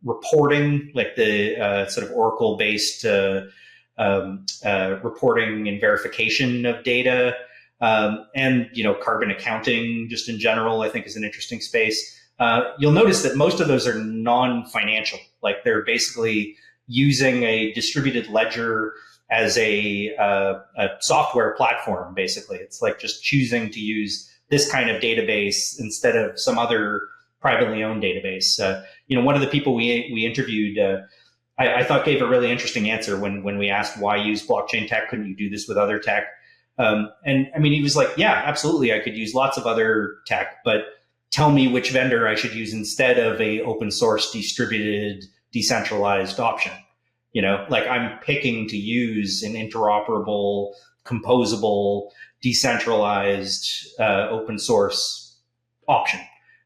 reporting, like the sort of Oracle-based reporting and verification of data, and carbon accounting just in general, I think is an interesting space. You'll notice that most of those are non-financial. Like they're basically using a distributed ledger as a software platform. Basically, it's like just choosing to use this kind of database instead of some other privately owned database. One of the people we interviewed, I thought gave a really interesting answer when we asked why use blockchain tech? Couldn't you do this with other tech? He was like, yeah, absolutely. I could use lots of other tech, but tell me which vendor I should use instead of a open source, distributed, decentralized option. Like I'm picking to use an interoperable, composable, decentralized, open source option.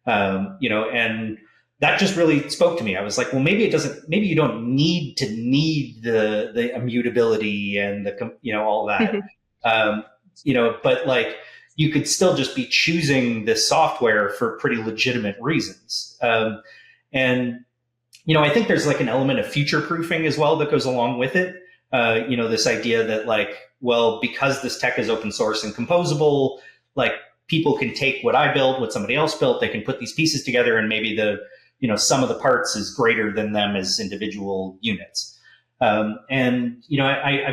And that just really spoke to me. I was like, well, maybe you don't need the immutability and all that. But like, you could still just be choosing this software for pretty legitimate reasons. And I think there's like an element of future proofing as well that goes along with it. This idea that like, well, because this tech is open source and composable, like people can take what I built, what somebody else built, they can put these pieces together, and maybe the sum of the parts is greater than them as individual units. I've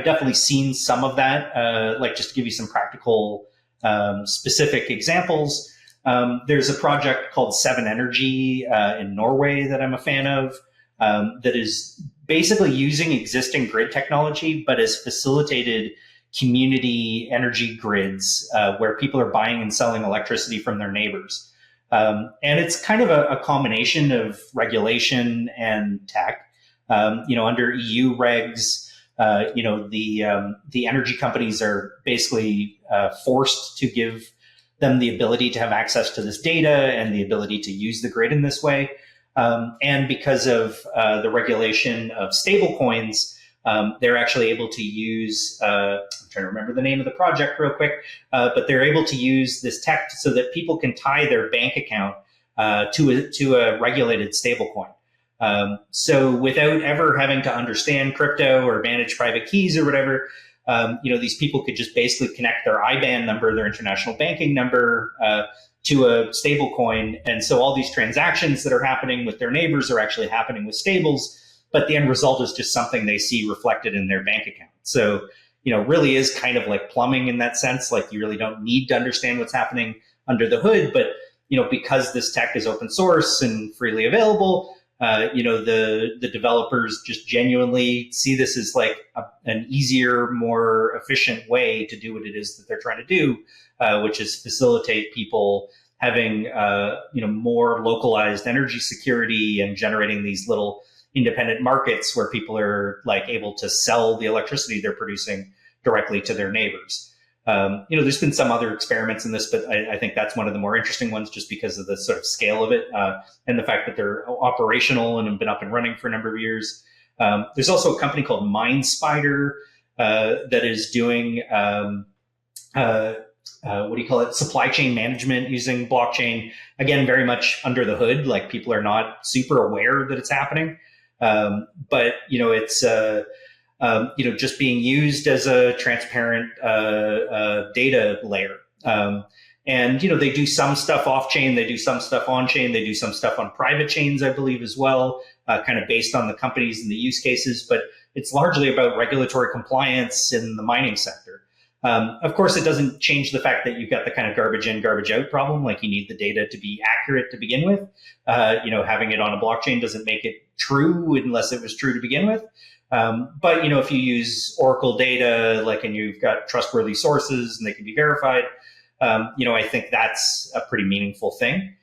definitely seen some of that. Like just to give you some practical, specific examples, there's a project called Seven Energy in Norway that I'm a fan of, that is basically using existing grid technology, but has facilitated community energy grids where people are buying and selling electricity from their neighbors. And it's kind of a combination of regulation and tech. Under EU regs, the energy companies are basically forced to give them the ability to have access to this data and the ability to use the grid in this way. And because of the regulation of stablecoins, they're actually able to use, I'm trying to remember the name of the project real quick, but they're able to use this tech so that people can tie their bank account to a regulated stablecoin. So without ever having to understand crypto or manage private keys or whatever, these people could just basically connect their IBAN number, their international banking number, to a stable coin. And so all these transactions that are happening with their neighbors are actually happening with stables, but the end result is just something they see reflected in their bank account. So, really is kind of like plumbing in that sense. Like you really don't need to understand what's happening under the hood, but, because this tech is open source and freely available, the developers just genuinely see this as like an easier, more efficient way to do what it is that they're trying to do, which is facilitate people having, more localized energy security and generating these little independent markets where people are like able to sell the electricity they're producing directly to their neighbors. There's been some other experiments in this, but I think that's one of the more interesting ones just because of the sort of scale of it and the fact that they're operational and have been up and running for a number of years. There's also a company called MindSpider that is doing, supply chain management using blockchain. Again, very much under the hood, like people are not super aware that it's happening. But it's just being used as a transparent data layer. And they do some stuff off chain, they do some stuff on chain, they do some stuff on private chains, I believe, as well, kind of based on the companies and the use cases. But it's largely about regulatory compliance in the mining sector. Of course, it doesn't change the fact that you've got the kind of garbage in, garbage out problem. Like you need the data to be accurate to begin with. Having it on a blockchain doesn't make it true unless it was true to begin with. But if you use Oracle data, and you've got trustworthy sources and they can be verified, I think that's a pretty meaningful thing.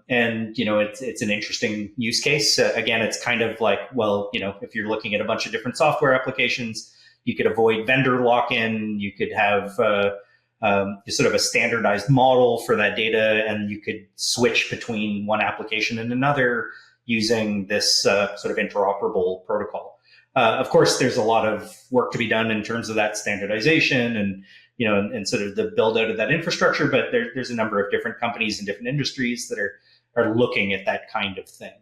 It's an interesting use case. Again, it's kind of like, well, if you're looking at a bunch of different software applications, you could avoid vendor lock-in. You could have sort of a standardized model for that data, and you could switch between one application and another using this sort of interoperable protocol. Of course, there's a lot of work to be done in terms of that standardization and sort of the build out of that infrastructure. But there's a number of different companies and different industries that are looking at that kind of thing.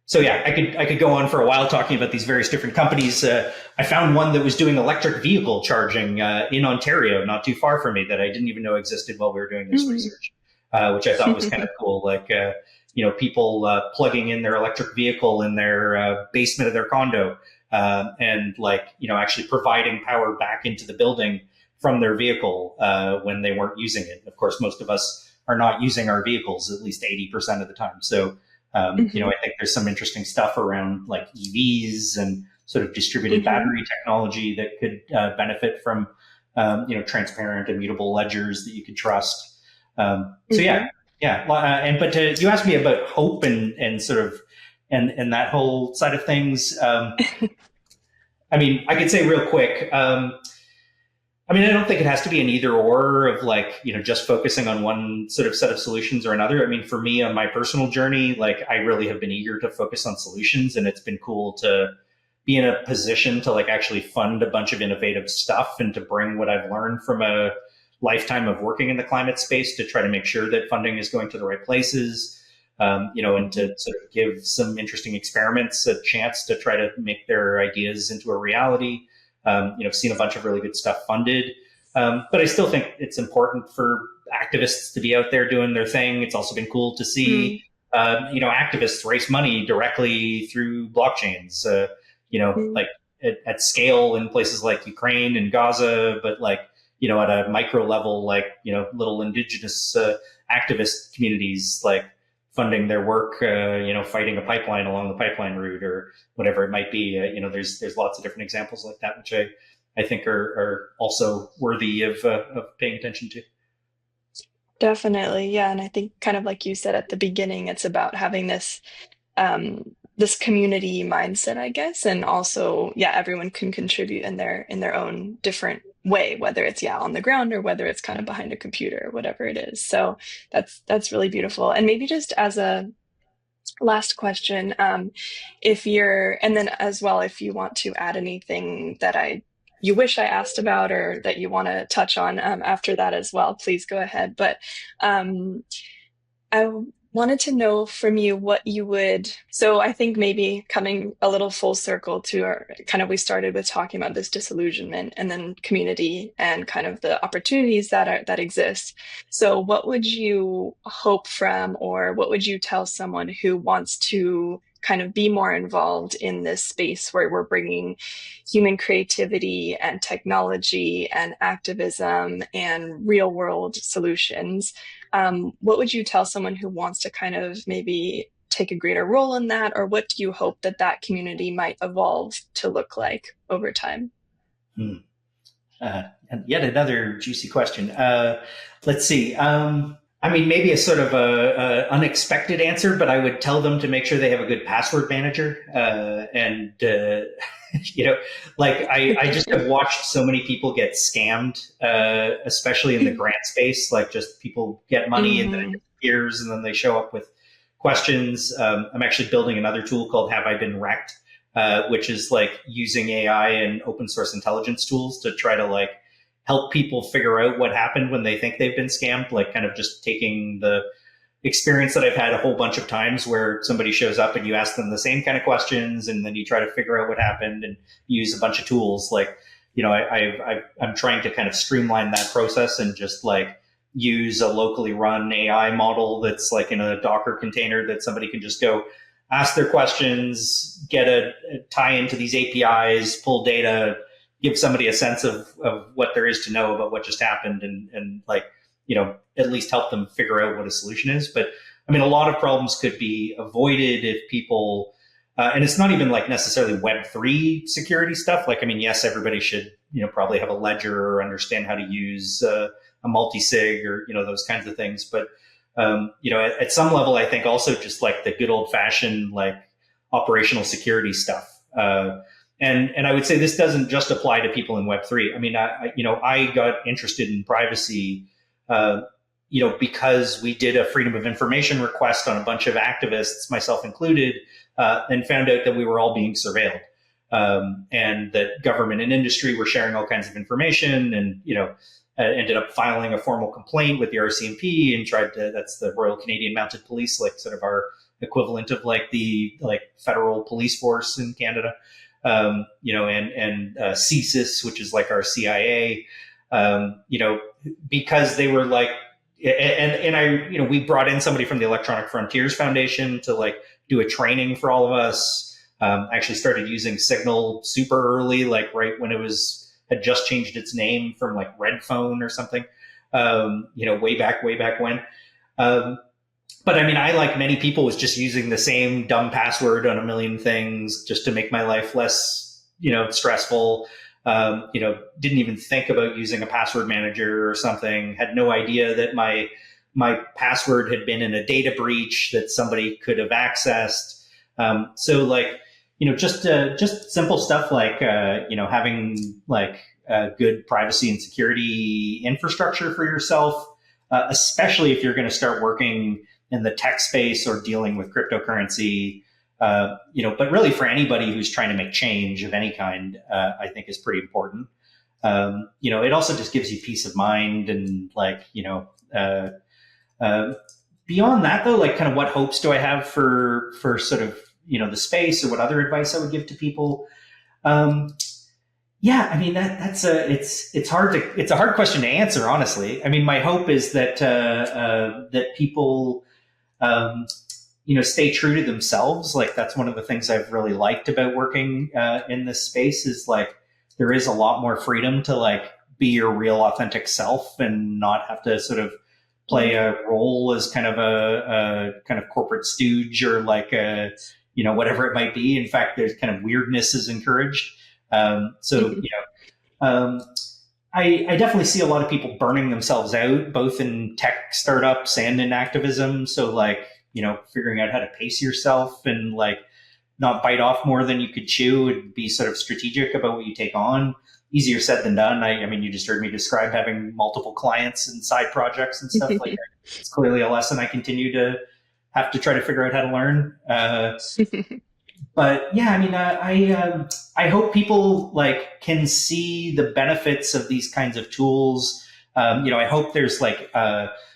So yeah, I could go on for a while talking about these various different companies. I found one that was doing electric vehicle charging in Ontario, not too far from me, that I didn't even know existed while we were doing this research, which I thought was kind of cool. Like, people plugging in their electric vehicle in their basement of their condo, and actually providing power back into the building from their vehicle when they weren't using it. Of course, most of us are not using our vehicles at least 80% of the time. So, I think there's some interesting stuff around like EVs and sort of distributed battery technology that could benefit from, transparent, immutable ledgers that you could trust. So yeah. But you asked me about hope and sort of and that whole side of things. I could say real quick. I don't think it has to be an either or of just focusing on one sort of set of solutions or another. For me, on my personal journey, I really have been eager to focus on solutions, and it's been cool to be in a position to actually fund a bunch of innovative stuff and to bring what I've learned from a lifetime of working in the climate space to try to make sure that funding is going to the right places, and to sort of give some interesting experiments a chance to try to make their ideas into a reality. I've seen a bunch of really good stuff funded. But I still think it's important for activists to be out there doing their thing. It's also been cool to see, activists raise money directly through blockchains, like at scale in places like Ukraine and Gaza, but like, at a micro level, like, little indigenous activist communities, like funding their work, fighting a pipeline along the pipeline route or whatever it might be. There's lots of different examples like that, which I think are also worthy of paying attention to. Definitely, yeah. And I think kind of like you said at the beginning, it's about having this community mindset, I guess, and also, yeah, everyone can contribute in their own different way, whether it's on the ground or whether it's kind of behind a computer or whatever it is. So that's really beautiful. And maybe just as a last question, and then as well, if you want to add anything that you wish I asked about or that you want to touch on after that as well, please go ahead. But I wanted to know from you what you would, so I think maybe coming a little full circle to we started with talking about this disillusionment and then community and kind of the opportunities that exist. So what would you hope from, or what would you tell someone who wants to kind of be more involved in this space where we're bringing human creativity and technology and activism and real world solutions? What would you tell someone who wants to kind of maybe take a greater role in that, or what do you hope that community might evolve to look like over time? And yet another juicy question. Let's see. Maybe a sort of a unexpected answer, but I would tell them to make sure they have a good password manager. I just have watched so many people get scammed, especially in the grant space. Like, just people get money and then it disappears, and then they show up with questions. I'm actually building another tool called Have I Been Wrecked, which is like using AI and open source intelligence tools to try to like help people figure out what happened when they think they've been scammed, like kind of just taking the experience that I've had a whole bunch of times where somebody shows up and you ask them the same kind of questions and then you try to figure out what happened and use a bunch of tools. Like, I'm trying to kind of streamline that process and just like use a locally run AI model that's like in a Docker container that somebody can just go ask their questions, get a tie into these APIs, pull data, give somebody a sense of what there is to know about what just happened and at least help them figure out what a solution is. But a lot of problems could be avoided if people, and it's not even like necessarily Web3 security stuff. Like, yes, everybody should, probably have a ledger or understand how to use a multi-sig or, those kinds of things. But, at some level, I think also just like the good old fashioned, like operational security stuff. And I would say this doesn't just apply to people in Web3. I got interested in privacy, because we did a freedom of information request on a bunch of activists, myself included, and found out that we were all being surveilled, and that government and industry were sharing all kinds of information, and ended up filing a formal complaint with the RCMP and that's the Royal Canadian Mounted Police, like sort of our equivalent of like the federal police force in Canada. And CSIS, which is like our CIA, because they were like, we brought in somebody from the Electronic Frontiers Foundation to like do a training for all of us. Actually started using Signal super early, like right when it had just changed its name from like Red Phone or something, way back when. But I, like many people, was just using the same dumb password on a million things just to make my life less, stressful. Didn't even think about using a password manager or something. Had no idea that my password had been in a data breach that somebody could have accessed. So like, just simple stuff like, having like a good privacy and security infrastructure for yourself, especially if you're going to start working in the tech space or dealing with cryptocurrency, but really for anybody who's trying to make change of any kind, I think is pretty important. It also just gives you peace of mind and uh, uh, beyond that though, like kind of what hopes do I have for sort of the space, or what other advice I would give to people? Um, yeah, I mean that's it's a hard question to answer, honestly. I mean, my hope is that people stay true to themselves. Like that's one of the things I've really liked about working in this space is like there is a lot more freedom to like be your real authentic self and not have to sort of play a role as kind of a kind of corporate stooge or like a whatever it might be. In fact, there's kind of weirdness is encouraged. So um, I definitely see a lot of people burning themselves out, both in tech startups and in activism. So like, figuring out how to pace yourself and like not bite off more than you could chew and be sort of strategic about what you take on. Easier said than done. I mean, you just heard me describe having multiple clients and side projects and stuff like that. It's clearly a lesson I continue to have to try to figure out how to learn. But yeah, I mean, I hope people like can see the benefits of these kinds of tools. I hope there's like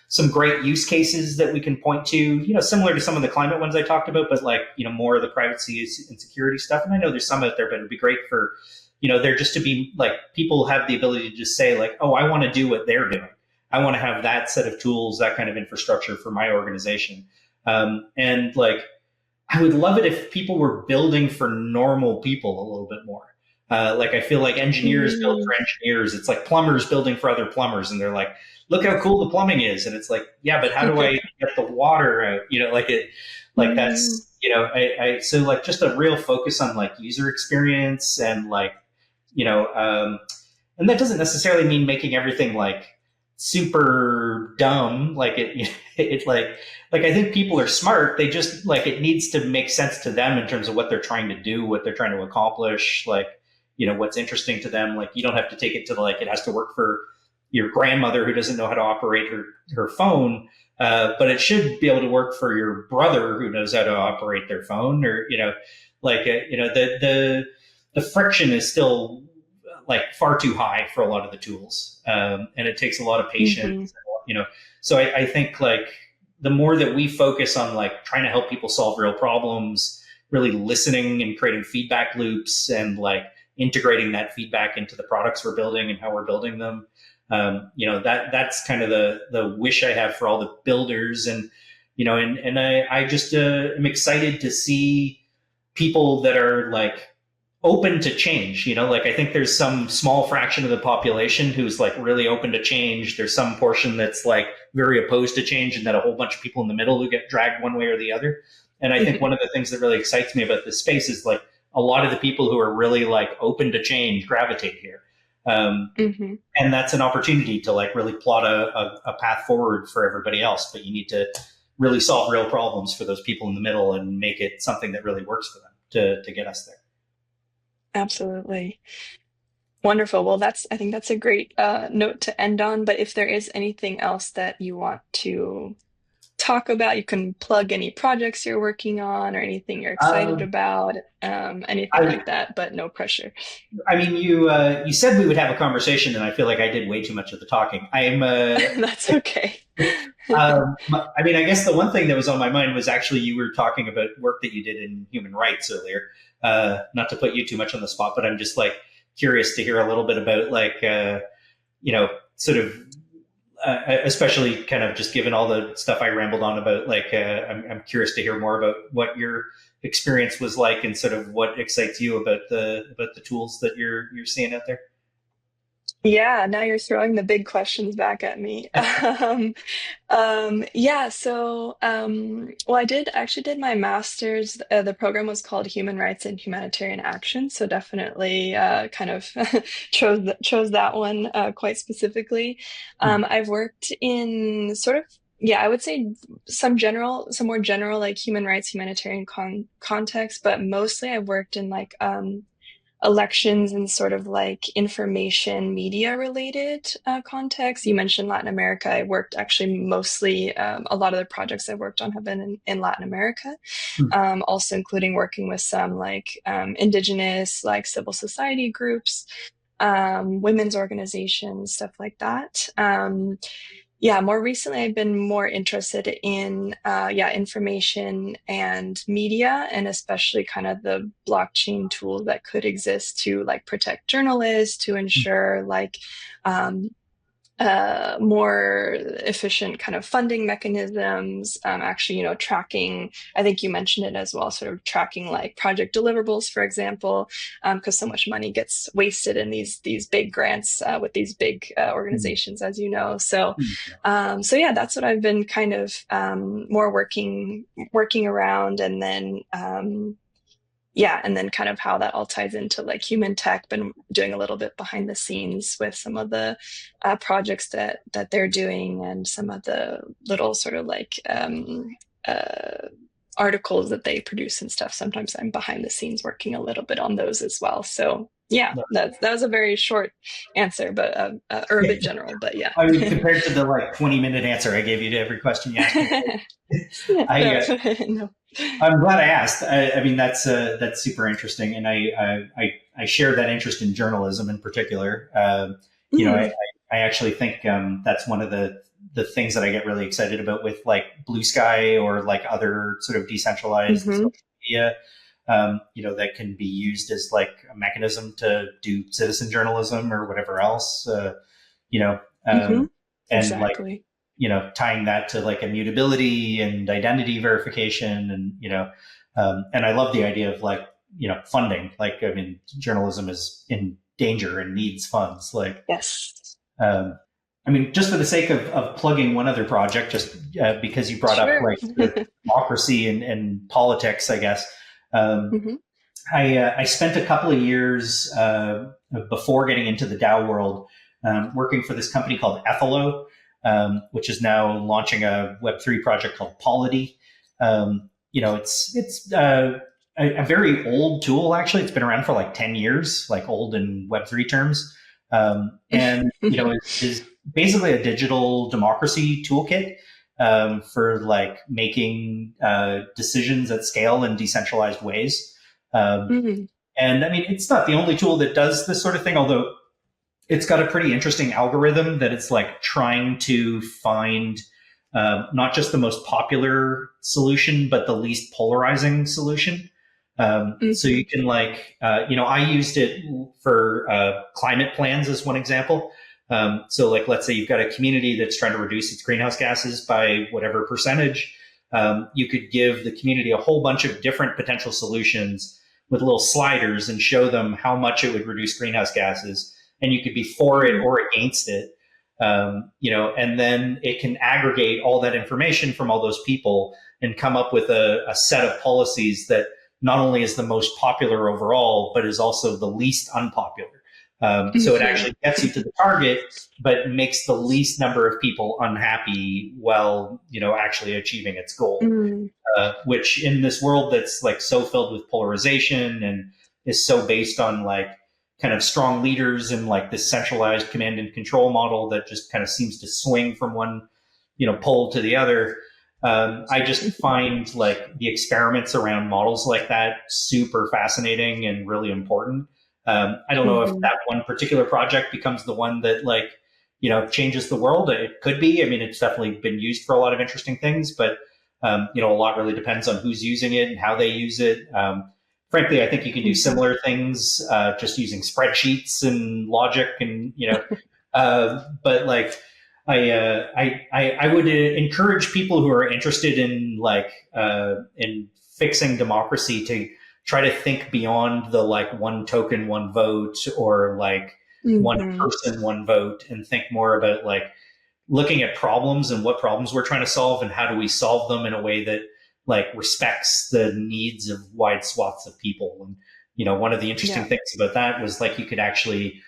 some great use cases that we can point to, similar to some of the climate ones I talked about, but like more of the privacy and security stuff. And I know there's some out there, but it'd be great for there just to be like people have the ability to just say like, oh, I want to do what they're doing. I want to have that set of tools, that kind of infrastructure for my organization. And like, I would love it if people were building for normal people a little bit more. Like I feel like engineers build for engineers. It's like plumbers building for other plumbers, and they're like, "Look how cool the plumbing is," and it's like, "Yeah, but how do I get the water out?" Like that's so like just a real focus on like user experience and like and that doesn't necessarily mean making everything like super dumb. Like it's like I think people are smart. They just like it needs to make sense to them in terms of what they're trying to do, what they're trying to accomplish, like what's interesting to them. Like you don't have to take it to like it has to work for your grandmother who doesn't know how to operate her phone, but it should be able to work for your brother who knows how to operate their phone, or the friction is still like far too high for a lot of the tools, and it takes a lot of patience. So I think like the more that we focus on like trying to help people solve real problems, really listening and creating feedback loops and like integrating that feedback into the products we're building and how we're building them. That's kind of the wish I have for all the builders. And I just am excited to see people that are like open to change. Like I think there's some small fraction of the population who's like really open to change. There's some portion that's like very opposed to change, and then a whole bunch of people in the middle who get dragged one way or the other. And I think one of the things that really excites me about this space is like a lot of the people who are really like open to change gravitate here. And that's an opportunity to like really plot a path forward for everybody else. But you need to really solve real problems for those people in the middle and make it something that really works for them to get us there. Absolutely. Wonderful. Well, I think that's a great note to end on. But if there is anything else that you want to talk about, you can plug any projects you're working on or anything you're excited about, anything like that, but no pressure. I mean, you said we would have a conversation, and I feel like I did way too much of the talking. That's okay. I mean, I guess the one thing that was on my mind was actually you were talking about work that you did in human rights earlier. Not to put you too much on the spot, but I'm just like curious to hear a little bit about like sort of especially kind of just given all the stuff I rambled on about. Like I'm curious to hear more about what your experience was like and sort of what excites you about the tools that you're seeing out there. Yeah, now you're throwing the big questions back at me. Yeah, so well, I actually did my master's. The program was called Human Rights and Humanitarian Action, so definitely kind of chose that one quite specifically. I've worked in sort of, yeah, I would say some more general like human rights, humanitarian context, but mostly I've worked in like elections and sort of like information media related context. You mentioned Latin America. I worked actually mostly, a lot of the projects I worked on have been in Latin America, also including working with some like indigenous, like civil society groups. women's organizations, stuff like that. Yeah, more recently, I've been more interested in information and media, and especially kind of the blockchain tools that could exist to like protect journalists, to ensure like um, more efficient kind of funding mechanisms, actually, tracking, I think you mentioned it as well, sort of tracking like project deliverables, for example, because so much money gets wasted in these big grants with these big organizations, as you know. So yeah, that's what I've been kind of more working around, and then and then kind of how that all ties into like human tech. Been doing a little bit behind the scenes with some of the projects that they're doing, and some of the little sort of like uh, articles that they produce and stuff. Sometimes I'm behind the scenes working a little bit on those as well. So yeah, that was a very short answer, but or a bit general, but yeah. I mean, compared to the like 20-minute answer I gave you to every question you asked me, No. I'm glad I asked. I mean, that's super interesting, and I share that interest in journalism in particular. You know, I actually think that's one of the things that I get really excited about with like Blue Sky or like other sort of decentralized social media. You know, that can be used as like a mechanism to do citizen journalism or whatever else. You know, and Exactly. like, you know, tying that to like immutability and identity verification, and and I love the idea of like, you know, funding. Like, I mean, journalism is in danger and needs funds. Like, yes. I mean, just for the sake of plugging one other project, just because you brought up like the democracy and politics, I guess. I spent a couple of years before getting into the DAO world working for this company called Ethelo, which is now launching a Web3 project called Polity. You know, it's a very old tool, actually. It's been around for like 10 years, like old in Web3 terms. And, you know, is basically a digital democracy toolkit for like making decisions at scale in decentralized ways. And I mean, it's not the only tool that does this sort of thing, although it's got a pretty interesting algorithm that it's like trying to find not just the most popular solution, but the least polarizing solution. So you can like, you know, I used it for climate plans as one example. So like, let's say you've got a community that's trying to reduce its greenhouse gases by whatever percentage. You could give the community a whole bunch of different potential solutions with little sliders and show them how much it would reduce greenhouse gases. And you could be for it or against it. You know, and then it can aggregate all that information from all those people and come up with a set of policies that not only is the most popular overall, but is also the least unpopular. So it actually gets you to the target, but makes the least number of people unhappy while, you know, actually achieving its goal. Which in this world that's like so filled with polarization and is so based on like kind of strong leaders and like this centralized command and control model that just kind of seems to swing from one, you know, pole to the other. I just find like the experiments around models like that super fascinating and really important. I don't know if that one particular project becomes the one that like, you know, changes the world. It could be. I mean, it's definitely been used for a lot of interesting things, but you know, a lot really depends on who's using it and how they use it. Frankly, I think you can do similar things just using spreadsheets and logic, and you know, but like I would encourage people who are interested in like in fixing democracy to try to think beyond the like one token, one vote, or like one person, one vote, and think more about like looking at problems and what problems we're trying to solve and how do we solve them in a way that like respects the needs of wide swaths of people. And, you know, one of the interesting things about that was like you could actually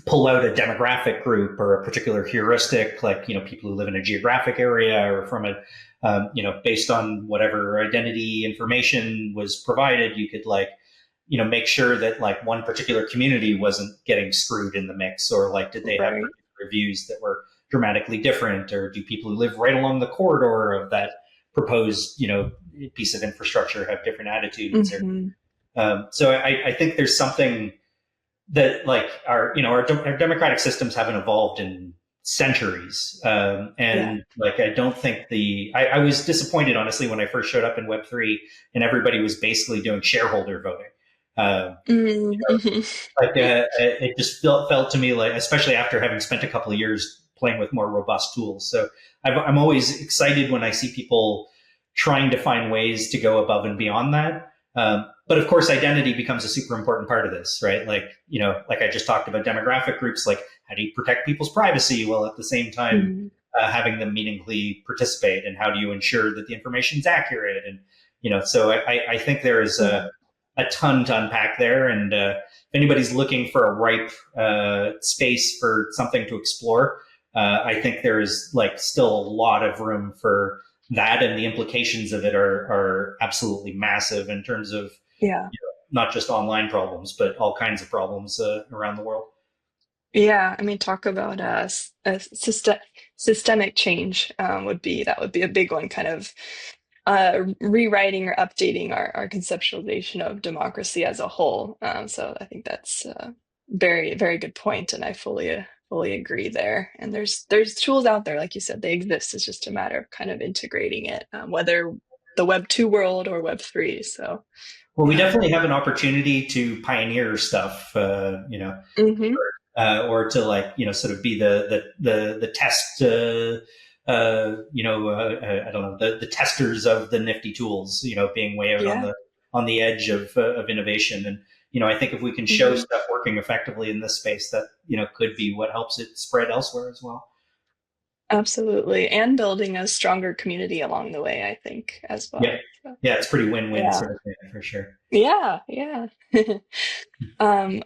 pull out a demographic group or a particular heuristic, like, you know, people who live in a geographic area or from a, you know, based on whatever identity information was provided, you could like, you know, make sure that like one particular community wasn't getting screwed in the mix, or like, did they have reviews that were dramatically different, or do people who live right along the corridor of that proposed, you know, piece of infrastructure have different attitudes? Or, so I think there's something that like our democratic systems haven't evolved in centuries, Yeah. and like I don't think I was disappointed honestly when I first showed up in Web3 and everybody was basically doing shareholder voting. Mm-hmm. It just felt to me like, especially after having spent a couple of years playing with more robust tools. So I'm always excited when I see people trying to find ways to go above and beyond that. But of course, identity becomes a super important part of this, right? Like, like I just talked about demographic groups, like how do you protect people's privacy while at the same time Mm-hmm. having them meaningfully participate? And how do you ensure that the information is accurate? And, so I think there is a ton to unpack there. And if anybody's looking for a ripe space for something to explore, I think there is like still a lot of room for that, and the implications of it are absolutely massive in terms of Yeah. not just online problems, but all kinds of problems around the world. Yeah, I mean, talk about a systemic change that would be a big one, kind of rewriting or updating our conceptualization of democracy as a whole. So I think that's a very, very good point, and I fully agree there. And there's tools out there, like you said, they exist. It's just a matter of kind of integrating it, whether the Web 2 world or Web 3. So Well, we yeah. definitely have an opportunity to pioneer stuff, Hmm. or to like sort of be the test I don't know, the testers of the nifty tools, being way out Yeah. on the edge of innovation. And I think if we can show Hmm. stuff working effectively in this space, that could be what helps it spread elsewhere as well. Absolutely. And building a stronger community along the way, I think, as Yeah, well. So, yeah, it's pretty win-win yeah. sort of thing for sure. Yeah, yeah.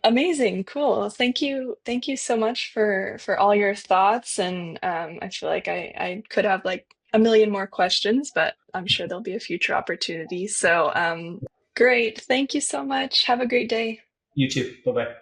Amazing, cool. Thank you. Thank you so much for all your thoughts. And I feel like I could have like a million more questions, but I'm sure there'll be a future opportunity. So great. Thank you so much. Have a great day. You too. Bye bye.